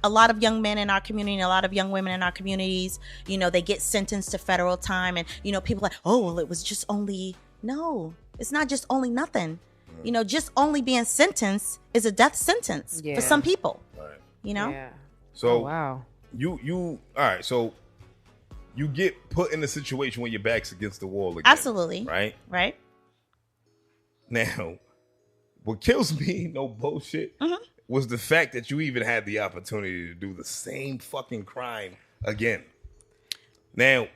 a lot of young men in our community and a lot of young women in our communities, they get sentenced to federal time and, people are like, oh, well, it was just only, no, it's not just only nothing. Just only being sentenced is a death sentence for some people, Yeah. So, wow. All right. So you get put in a situation where your back's against the wall again. Absolutely. Right. Now, what kills me, no bullshit, was the fact that you even had the opportunity to do the same fucking crime again. Now,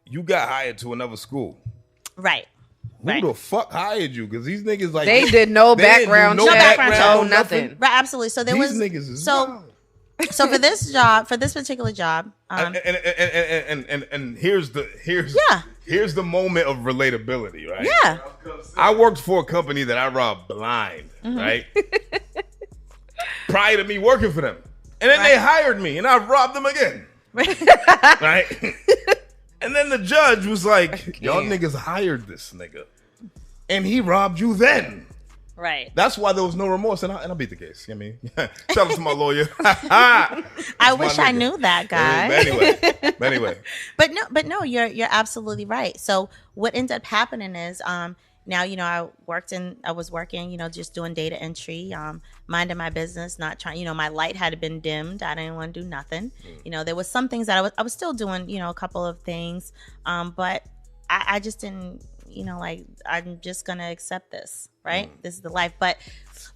you got hired to another school. Right. Who the fuck hired you? Because these niggas like they did no background check, no nothing. Right, absolutely. So there these niggas is wild. So for this particular job, and here's Here's the moment of relatability, right? Yeah. I worked for a company that I robbed blind, right? Prior to me working for them. And then they hired me and I robbed them again. Right? And then the judge was like, y'all niggas hired this nigga. And he robbed you then. Right. That's why there was no remorse. And I beat the case. I mean, shout out to my lawyer. I wish I knew that guy. But anyway. But no, you're absolutely right. So what ended up happening is now, you know, I was working, you know, just doing data entry, minding my business, not trying, you know, my light had been dimmed. I didn't want to do nothing. You know, there was some things that I was still doing, you know, a couple of things. But I just didn't, you know, like, I'm just going to accept this, right? This is the life. But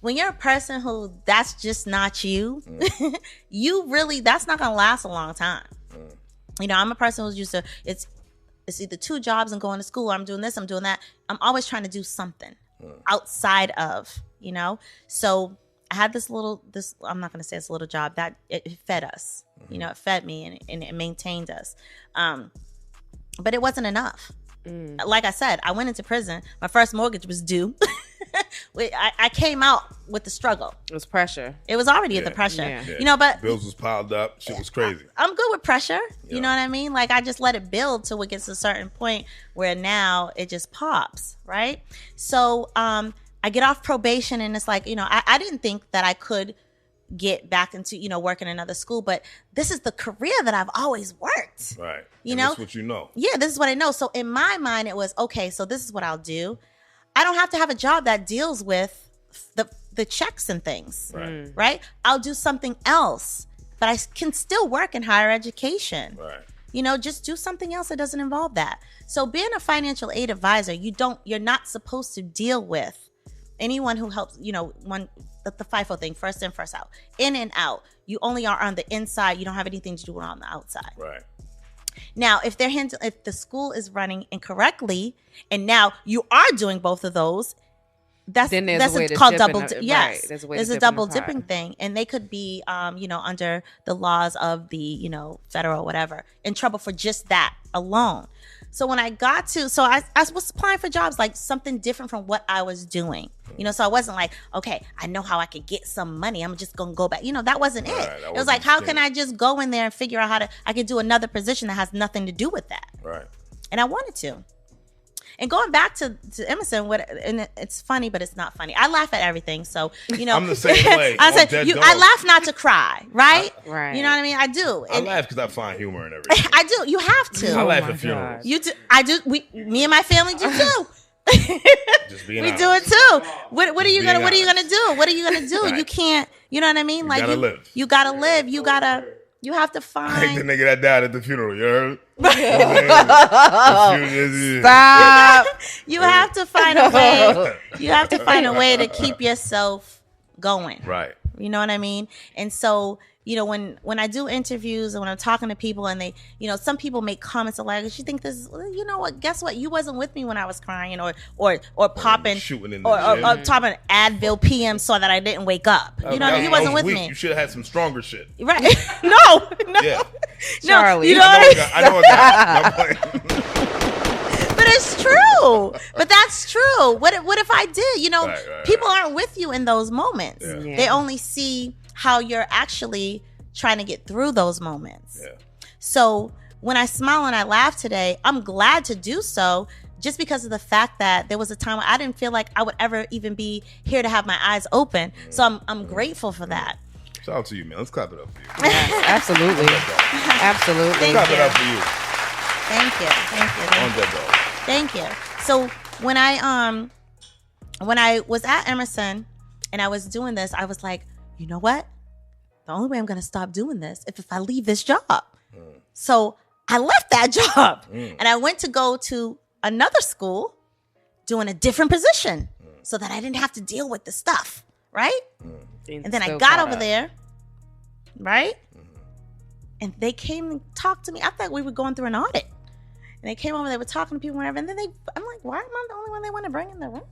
when you're a person who that's just not you, that's not going to last a long time. You know, I'm a person who's used to, it's either 2 jobs and going to school, or I'm doing this, I'm doing that. I'm always trying to do something outside of, you know? So I had this I'm not going to say it's a little job that it fed us, you know, it fed me and it maintained us. But it wasn't enough. Like I said, I went into prison. My first mortgage was due. I came out with the struggle. It was pressure. It was already the pressure. Yeah. You know, but bills was piled up. Shit was crazy. I'm good with pressure. You know what I mean? Like, I just let it build till it gets to a certain point where now it just pops, right? So I get off probation, and it's like, you know, I didn't think that I could get back into, you know, working in another school, but this is the career that I've always worked. Right. You know? That's what you know. Yeah, this is what I know. So in my mind, it was, okay, so this is what I'll do. I don't have to have a job that deals with the checks and things, right? I'll do something else, but I can still work in higher education. Right. You know, just do something else that doesn't involve that. So being a financial aid advisor, you're not supposed to deal with anyone who helps, you know, the FIFO thing, first in, first out, in and out. You only are on the inside. You don't have anything to do on the outside. Right. Now, if the school is running incorrectly, and now you are doing both of those, that's called double. Yes, right. There's a double dipping thing, and they could be, you know, under the laws of the, you know, federal whatever, in trouble for just that alone. So when I got to, I was applying for jobs like something different from what I was doing. You know, so I wasn't like, okay, I know how I could get some money, I'm just going to go back. You know, that wasn't it. It was like, how can I just go in there and figure out I could do another position that has nothing to do with that. Right. And I wanted to. And going back to Emerson, and it's funny, but it's not funny. I laugh at everything, so you know. I'm the same way. I laugh not to cry, right? Right. You know what I mean? I do. I laugh because I find humor in everything. I do. You have to. I laugh at funerals. You do. I do. Me and my family do too. Just being we honest. do it too. What are you gonna do? What are you gonna do? Right. You can't. You know what I mean? You gotta live. You gotta live. You have to find. I hate the nigga that died at the funeral. You heard? Stop. You have to find a way. You have to find a way to keep yourself going. Right. You know what I mean? And so, you know, when I do interviews and when I'm talking to people and they, you know, some people make comments like, you think this is, you know what, guess what? You wasn't with me when I was crying or popping shooting in the or popping Advil PM so that I didn't wake up. You know, you wasn't with me. You should have had some stronger shit. Right. No. Yeah. Charlie. You know I know a guy. But it's true. But that's true. What if I did? You know, people aren't with you in those moments. Yeah. Yeah. They only see how you're actually trying to get through those moments. Yeah. So when I smile and I laugh today, I'm glad to do so just because of the fact that there was a time where I didn't feel like I would ever even be here to have my eyes open. So I'm grateful for that. Shout out to you, man. Let's clap it up for you. Yes, absolutely. Absolutely. Clap it up for you. Thank you. Thank you. So when I was at Emerson and I was doing this, I was like, you know what? The only way I'm going to stop doing this is if I leave this job. So I left that job and I went to go to another school doing a different position so that I didn't have to deal with the stuff, right? And then I got over there, right? And they came and talked to me. I thought we were going through an audit. And they came over, they were talking to people, whatever. And then I'm like, why am I the only one they want to bring in the room?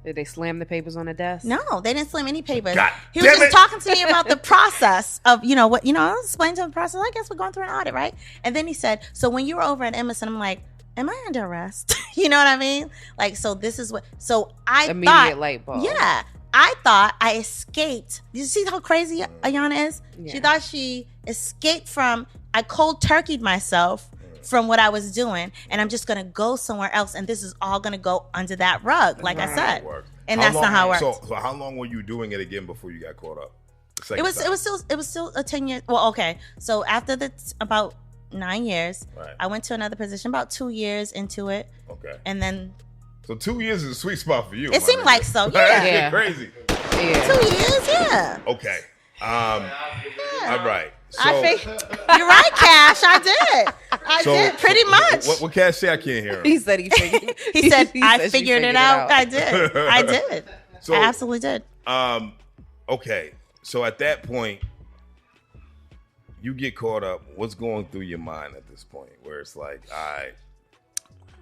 Did they slam the papers on the desk? No, they didn't slam any papers. God he was just talking to me about the process of, you know, I was explaining to him the process. I guess we're going through an audit, right? And then he said, so when you were over at Emerson, I'm like, am I under arrest? You know what I mean? Like, so this is what, so I Immediate light bulb. Yeah. I thought I escaped. You see how crazy Ayana is? Yeah. She thought she escaped from, I cold turkeyed myself from what I was doing, and I'm just going to go somewhere else, and this is all going to go under that rug, like I said. And that's not how it works. So how long were you doing it again before you got caught up? It was still a 10 year. Well, okay. So after about 9 years, I went to another position about 2 years into it. Okay. And then. So 2 years is a sweet spot for you. It seemed like so. Yeah. Yeah. Crazy. Yeah. 2 years. Yeah. Okay. All right. So, you're right, Cash. I did pretty much. What Cash say? I can't hear him. He said he figured. he said I figured it out. I did. I did. So, I absolutely did. Okay. So at that point, you get caught up. What's going through your mind at this point? Where it's like, all right.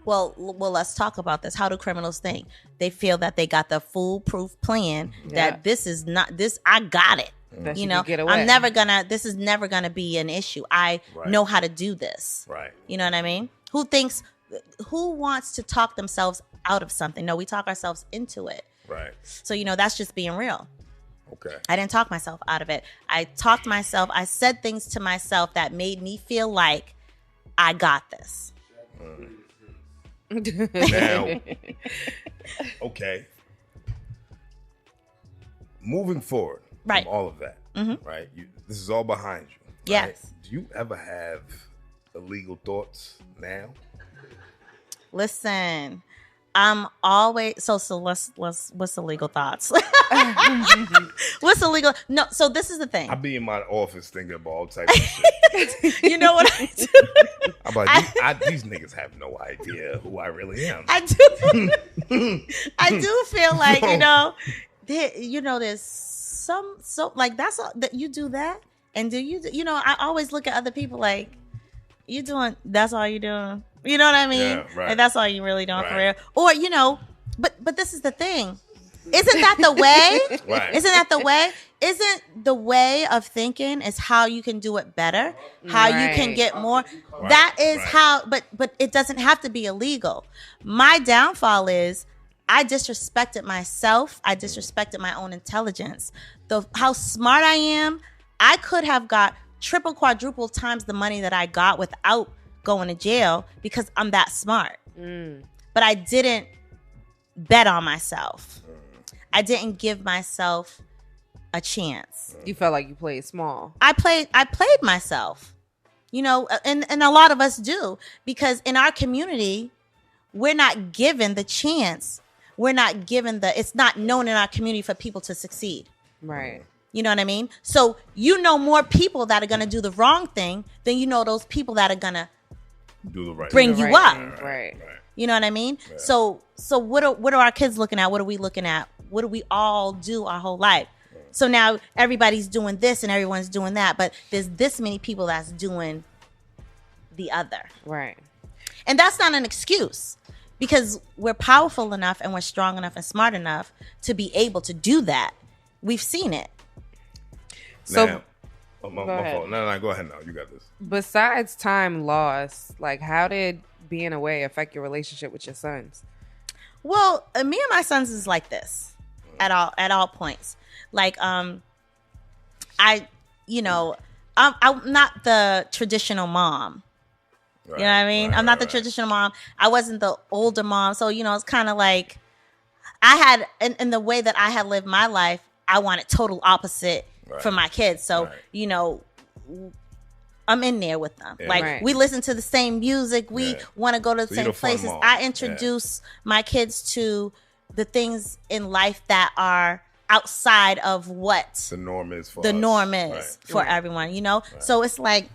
Well, let's talk about this. How do criminals think? They feel that they got the foolproof plan. That this is not this. I got it. That you know, this is never gonna be an issue. I know how to do this. Right. You know what I mean? Who wants to talk themselves out of something? No, we talk ourselves into it. Right. So, that's just being real. Okay. I didn't talk myself out of it. I said things to myself that made me feel like I got this. Now, okay. Moving forward from all of that, right? This is all behind you. Yes. Right? Do you ever have illegal thoughts now? Listen, I'm always so let's what's the legal thoughts? What's the legal? No, so this is the thing. I be in my office thinking about all types of shit. You know what I do? I'm like, these niggas have no idea who I really am. I do feel like, there's so like that's all, that you do that, and do you I always look at other people like, you doing, that's all you doing. You know what I mean? Yeah, right. Like, that's all you really doing for real. Or, but this is the thing. Isn't that the way? Right. Isn't that the way? Isn't the way of thinking is how you can do it better? How you can get more? Right. That is how, but it doesn't have to be illegal. My downfall is I disrespected myself. I disrespected my own intelligence. How smart I am, I could have got triple, quadruple times the money that I got without going to jail because I'm that smart. But I didn't bet on myself. I didn't give myself a chance. You felt like you played small. I played myself. And a lot of us do, because in our community, we're not given the chance. We're not given it's not known in our community for people to succeed. Right. You know what I mean? So more people that are going to do the wrong thing than those people that are going to do the right bring you up. Right. You know what I mean? Yeah. So what are our kids looking at? What are we looking at? What do we all do our whole life? Yeah. So now everybody's doing this and everyone's doing that, but there's this many people that's doing the other. Right. And that's not an excuse, because we're powerful enough and we're strong enough and smart enough to be able to do that. We've seen it. So now, my fault. No, go ahead now. You got this. Besides time lost, like, how did being away affect your relationship with your sons? Well, me and my sons is like this at all points. Like, I'm not the traditional mom. Right, you know what I mean? I'm not the traditional mom. I wasn't the older mom. So, it's kind of like I had, in the way that I had lived my life, I wanted total opposite for my kids. So, I'm in there with them. Yeah. Like, we listen to the same music. We want to go to the same places. I introduce my kids to the things in life that are outside of what the norm is for everyone, Right. So it's like,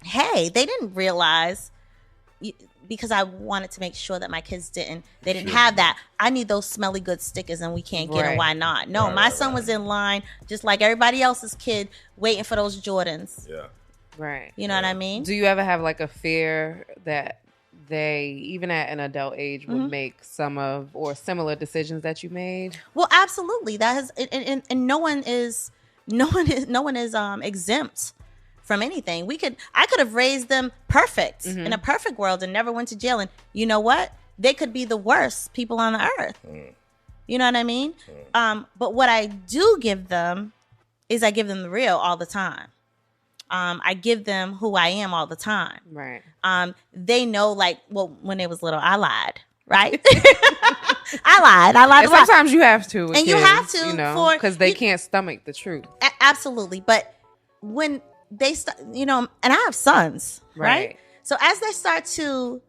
hey, they didn't realize, because I wanted to make sure that my kids didn't have that. I need those smelly good stickers and we can't get them. Why not? No, my son was in line just like everybody else's kid, waiting for those Jordans. Yeah. Right. You know what I mean? Do you ever have like a fear that they, even at an adult age, would make some of or similar decisions that you made? Well, absolutely. That has, and no one is exempt from anything. I could have raised them perfect in a perfect world and never went to jail. And you know what? They could be the worst people on the earth. You know what I mean? But what I do give them is I give them the real all the time. I give them who I am all the time. Right. They know, like, well, when they was little, I lied, right? I lied And a lot. sometimes you have to. With And kids, you have to because they can't stomach the truth. Absolutely. But when they start, and I have sons, right? So as they start to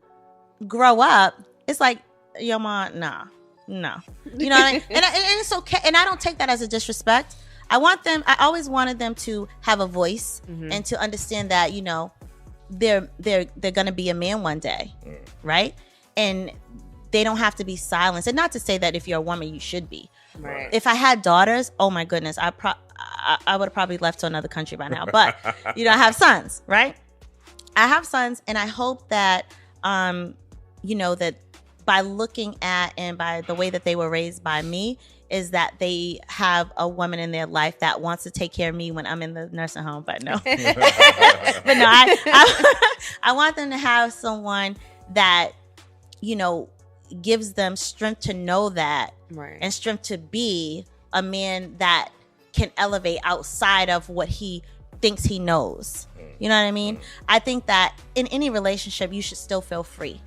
grow up, it's like, yo, mom, no. You know what I mean? And it's okay. And I don't take that as a disrespect. I always wanted them to have a voice and to understand that, they're going to be a man one day. Right. And they don't have to be silenced. And not to say that if you're a woman, you should be. Right. If I had daughters, oh my goodness, I would have probably left to another country by now. But, I have sons, right? I have sons, and I hope that, that by looking at and by the way that they were raised by me, is that they have a woman in their life that wants to take care of me when I'm in the nursing home. But no, but no, I want them to have someone that, gives them strength to know that, and strength to be a man that can elevate outside of what he thinks he knows. You know what I mean? I think that in any relationship, you should still feel free.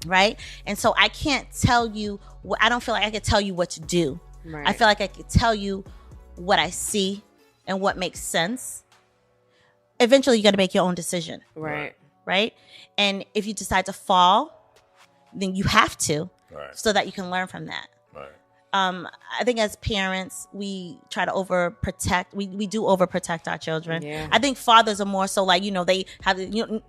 Right? And so I can't tell you, I don't feel like I could tell you what to do. Right. I feel like I could tell you what I see and what makes sense. Eventually, you got to make your own decision. Right. Right? And if you decide to fall, then you have to, so that you can learn from that. Right. I think as parents, we try to overprotect. We do overprotect our children. Yeah. I think fathers are more so like, they have,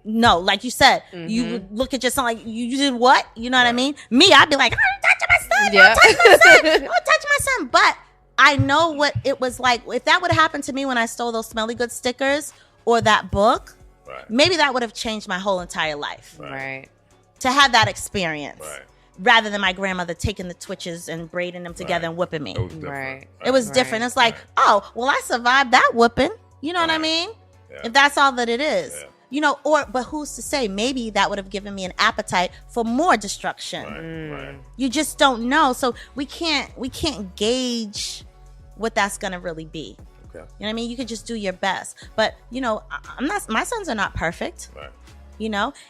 like you said, you would look at your son like, you did what? You know what I mean? Me, I'd be like, I don't touch my son. Yeah. Don't touch my son. Don't touch my son. But I know what it was like. If that would have happened to me when I stole those Smelly Good stickers or that book, maybe that would have changed my whole entire life. Right. To have that experience. Right. Rather than my grandmother taking the twitches and braiding them together and whipping me. It was different. It's like, oh, well, I survived that whooping. You know what I mean? Yeah. If that's all that it is. Yeah. But who's to say? Maybe that would have given me an appetite for more destruction. Right. You just don't know. So we can't gauge what that's gonna really be. Okay. You know what I mean? You could just do your best. But my sons are not perfect. Right.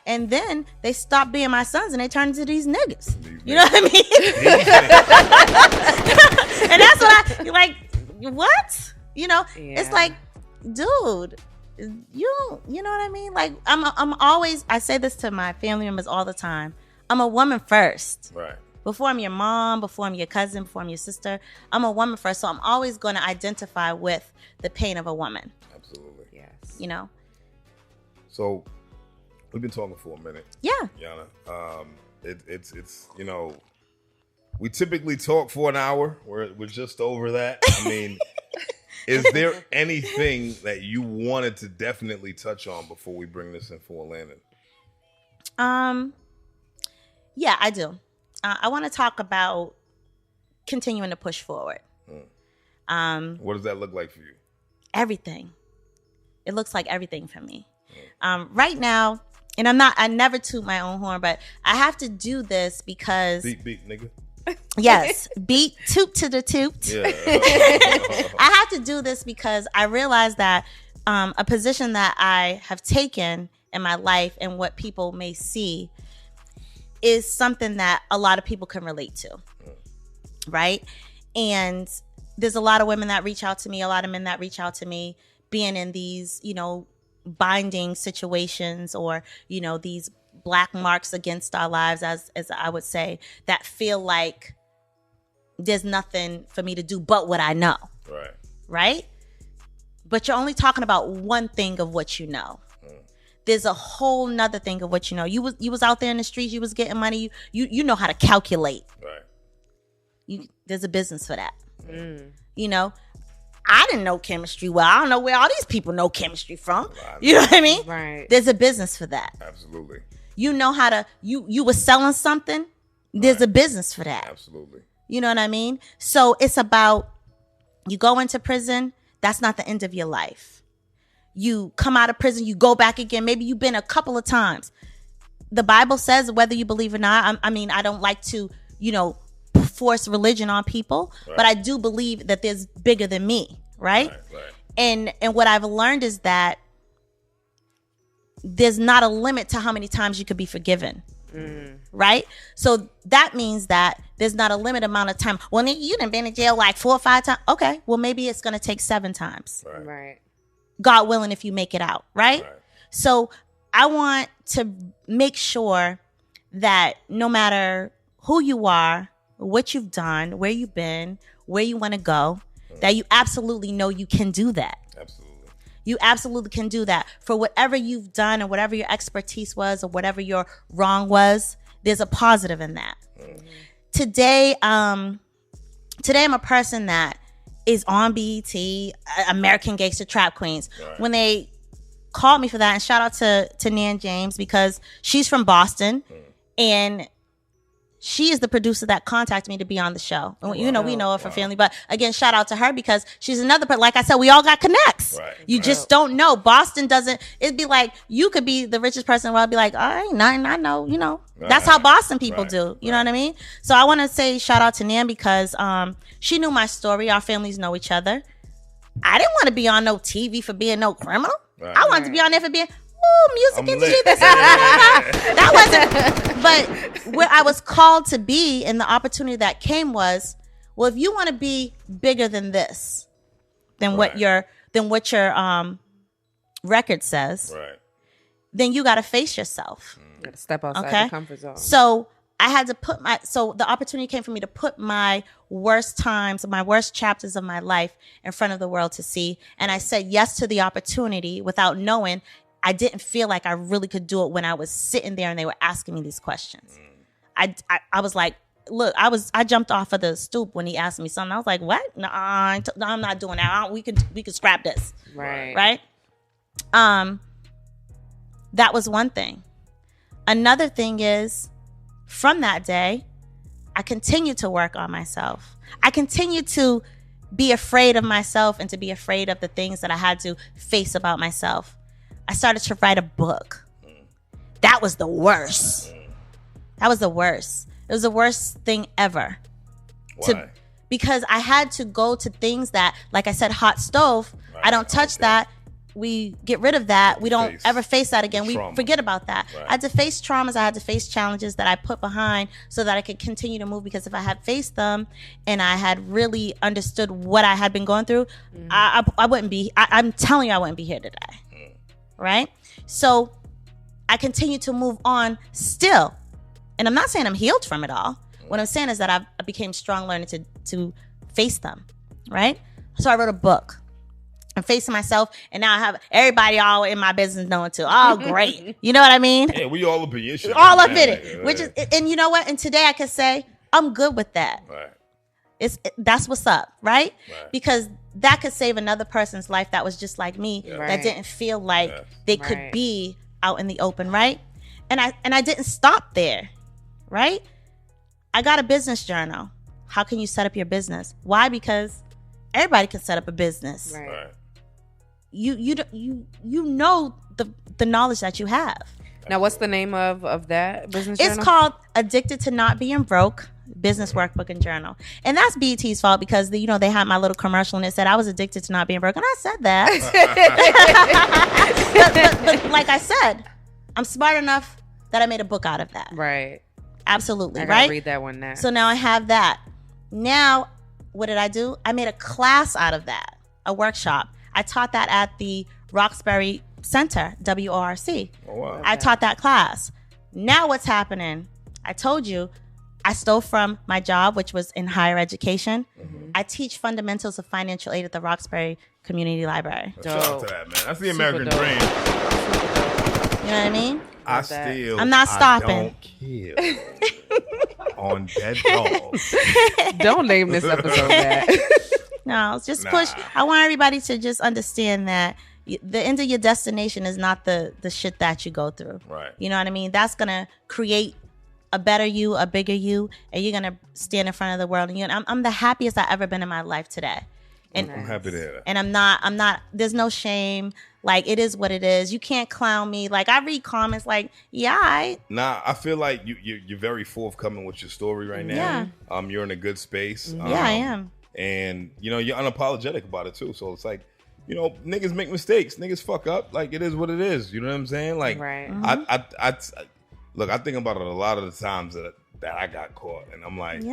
And then they stop being my sons and they turn into these niggas. You know what I mean? And that's what I like. What? It's like, dude, you know what I mean? Like, I'm always, I say this to my family members all the time. I'm a woman first. Right. Before I'm your mom, before I'm your cousin, before I'm your sister, I'm a woman first. So I'm always going to identify with the pain of a woman. Absolutely. Yes. So we've been talking for a minute. Yeah. Yana. It's we typically talk for an hour. We're just over that. I mean, is there anything that you wanted to definitely touch on before we bring this in for a landing? Yeah, I do. I want to talk about continuing to push forward. What does that look like for you? Everything. It looks like everything for me. Right now, and I never toot my own horn, but I have to do this because beat nigga. Yes, toot to the toot. Yeah. I have to do this because I realize that a position that I have taken in my life and what people may see is something that a lot of people can relate to, right? And there's a lot of women that reach out to me, a lot of men that reach out to me, being in these, binding situations or, these black marks against our lives, as I would say, that feel like there's nothing for me to do but what I know. Right? But you're only talking about one thing of what you know. There's a whole nother thing of what you know. You was out there in the streets, you was getting money, you know how to calculate. Right. There's a business for that. I didn't know chemistry well. I don't know where all these people know chemistry from. You know what I mean? Right. There's a business for that. Absolutely. You know how to, you were selling something. There's a business for that. Absolutely. You know what I mean? So it's about, you go into prison, that's not the end of your life. you come out of prison, you go back again. Maybe you've been a couple of times. The Bible says, whether you believe or not, I mean, I don't like to, force religion on people, but I do believe that there's bigger than me, right? And what I've learned is that there's not a limit to how many times you could be forgiven. Right? So that means that there's not a limit amount of time. Well, you done been in jail like 4 or 5 times. Okay, well, maybe it's going to take 7 times. Right. God willing, if you make it out, right? So I want to make sure that no matter who you are, what you've done, where you've been, where you want to go, that you absolutely know you can do that. Absolutely. You absolutely can do that. For whatever you've done and whatever your expertise was or whatever your wrong was, there's a positive in that. Today I'm a person that is on BET, American Gangster Trap Queens. When they called me for that, and shout out to Nan James, because she's from Boston and she is the producer that contacted me to be on the show. We know of her family, but again, shout out to her because she's another person. Like I said, we all got connects. You just don't know. Boston doesn't. It'd be like you could be the richest person in the world. I'd be like, I ain't nothing. I know. That's how Boston people do. You know what I mean? So I want to say shout out to Nan because she knew my story. Our families know each other. I didn't want to be on no TV for being no criminal. I wanted to be on there for being. Music industry. That wasn't. But where I was called to be, and the opportunity that came was, well, if you want to be bigger than this, than what your record says, then you got to face yourself. You got to step outside the comfort zone. So I had to the opportunity came for me to put my worst times, my worst chapters of my life in front of the world to see. And I said yes to the opportunity without knowing. I didn't feel like I really could do it when I was sitting there and they were asking me these questions. I was like, look, I jumped off of the stoop when he asked me something. I was like, what? No, I'm not doing that. We could scrap this. Right. That was one thing. Another thing is, from that day, I continued to work on myself. I continued to be afraid of myself and to be afraid of the things that I had to face about myself. I started to write a book. That was the worst. It was the worst thing ever. Why? Because I had to go to things that, like I said, hot stove. I don't touch that. We get rid of that. We don't ever face that again. We forget about that. I had to face traumas. I had to face challenges that I put behind so that I could continue to move. Because if I had faced them and I had really understood what I had been going through, I wouldn't be, I'm telling you, I wouldn't be here today. Right? So I continue to move on still. And I'm not saying I'm healed from it all. What I'm saying is that I became strong learning to face them. Right? So I wrote a book. I'm facing myself, and now I have everybody all in my business knowing too. Oh, great. You know what I mean? Yeah, we all up in your shit. All up in it. Which is, and you know what? And today I can say, I'm good with that. That's what's up, right? Because that could save another person's life that was just like me, that didn't feel like they could be out in the open, right? And I didn't stop there, right? I got a business journal. How can you set up your business? Why? Because everybody can set up a business. Right. You know the knowledge that you have. Now, what's the name of that business journal? It's called Addicted to Not Being Broke. Business Workbook and Journal. And that's BET's fault because they had my little commercial and it said I was addicted to not being broke. And I said that. but like I said, I'm smart enough that I made a book out of that. Right. Absolutely. I gotta read that one now. So now I have that. Now, what did I do? I made a class out of that, a workshop. I taught that at the Roxbury Center, WORC. Oh, wow. I taught that class. Now what's happening? I told you, I stole from my job, which was in higher education. I teach fundamentals of financial aid at the Roxbury Community Library. Shout out to that, man. That's the American dream. You know what I mean? I'm not stopping. I don't kill on dead dogs. Don't name this episode that. No, just push. I want everybody to just understand that the end of your destination is not the shit that you go through. Right. You know what I mean? That's going to create a better you, a bigger you, and you're going to stand in front of the world. And I'm the happiest I've ever been in my life today. And I'm happy to hear that. And I'm not, there's no shame. Like, it is what it is. You can't clown me. Like, I read comments like, I feel like you're very forthcoming with your story right now. Yeah. You're in a good space. I am. And, you're unapologetic about it, too. So it's like, niggas make mistakes. Niggas fuck up. Like, it is what it is. You know what I'm saying? Like, right. Look, I think about it a lot of the times that I got caught. And I'm like,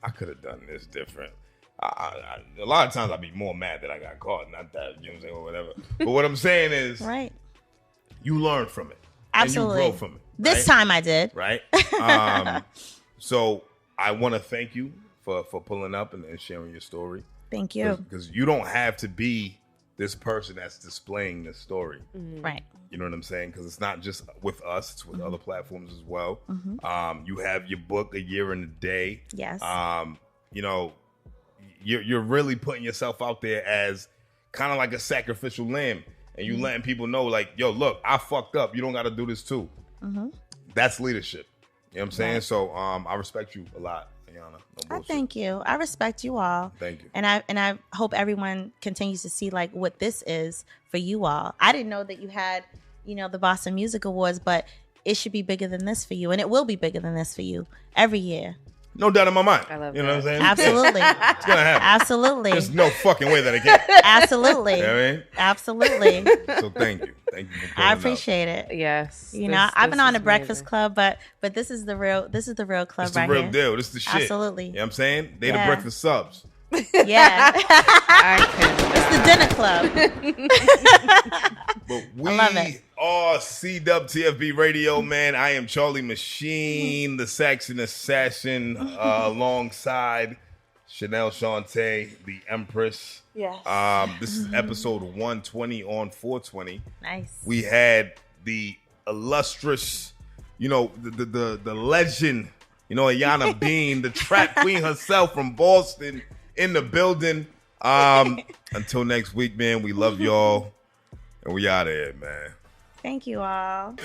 I could have done this different. A lot of times I'd be more mad that I got caught, not that, you know what I'm saying, or whatever. But what I'm saying is, right, you learn from it. Absolutely. And you grow from it. Right? This time I did. Right? So I want to thank you for pulling up and sharing your story. Thank you. Because you don't have to be this person that's displaying this story. Mm-hmm. Right. You know what I'm saying? Because it's not just with us, it's with other platforms as well. Mm-hmm. You have your book, A Year and a Day. Yes. You're really putting yourself out there as kind of like a sacrificial lamb, and you letting people know, like, yo, look, I fucked up. You don't got to do this too. Mm-hmm. That's leadership. You know what I'm saying? Right. So I respect you a lot, Ayana. No bullshit. Thank you. I respect you all. Thank you. And I hope everyone continues to see like what this is for you all. I didn't know that you had, the Boston Music Awards, but it should be bigger than this for you, and it will be bigger than this for you every year. No doubt in my mind. I love you know that. what I'm saying? Absolutely. It's going to happen. Absolutely. There's no fucking way that it can't. Absolutely. You know what I mean? Absolutely. So thank you. Thank you for pulling I appreciate up. it. Yes. I've been on a Breakfast Club, but this is the real club it's right here. It's the real deal. This is the shit. Absolutely. You know what I'm saying? They the breakfast subs. Yeah. I It's the dinner club. But we are CWTFB Radio, man. I am Charlie MaSheen, the Saxon Assassin, alongside Shanelle Shante, the Empress. Yes. This is episode 120 on 420. Nice. We had the illustrious, the legend, Ayana Bean, the trap queen herself from Boston in the building. Until next week, man, we love y'all. And we out of here, man. Thank you all.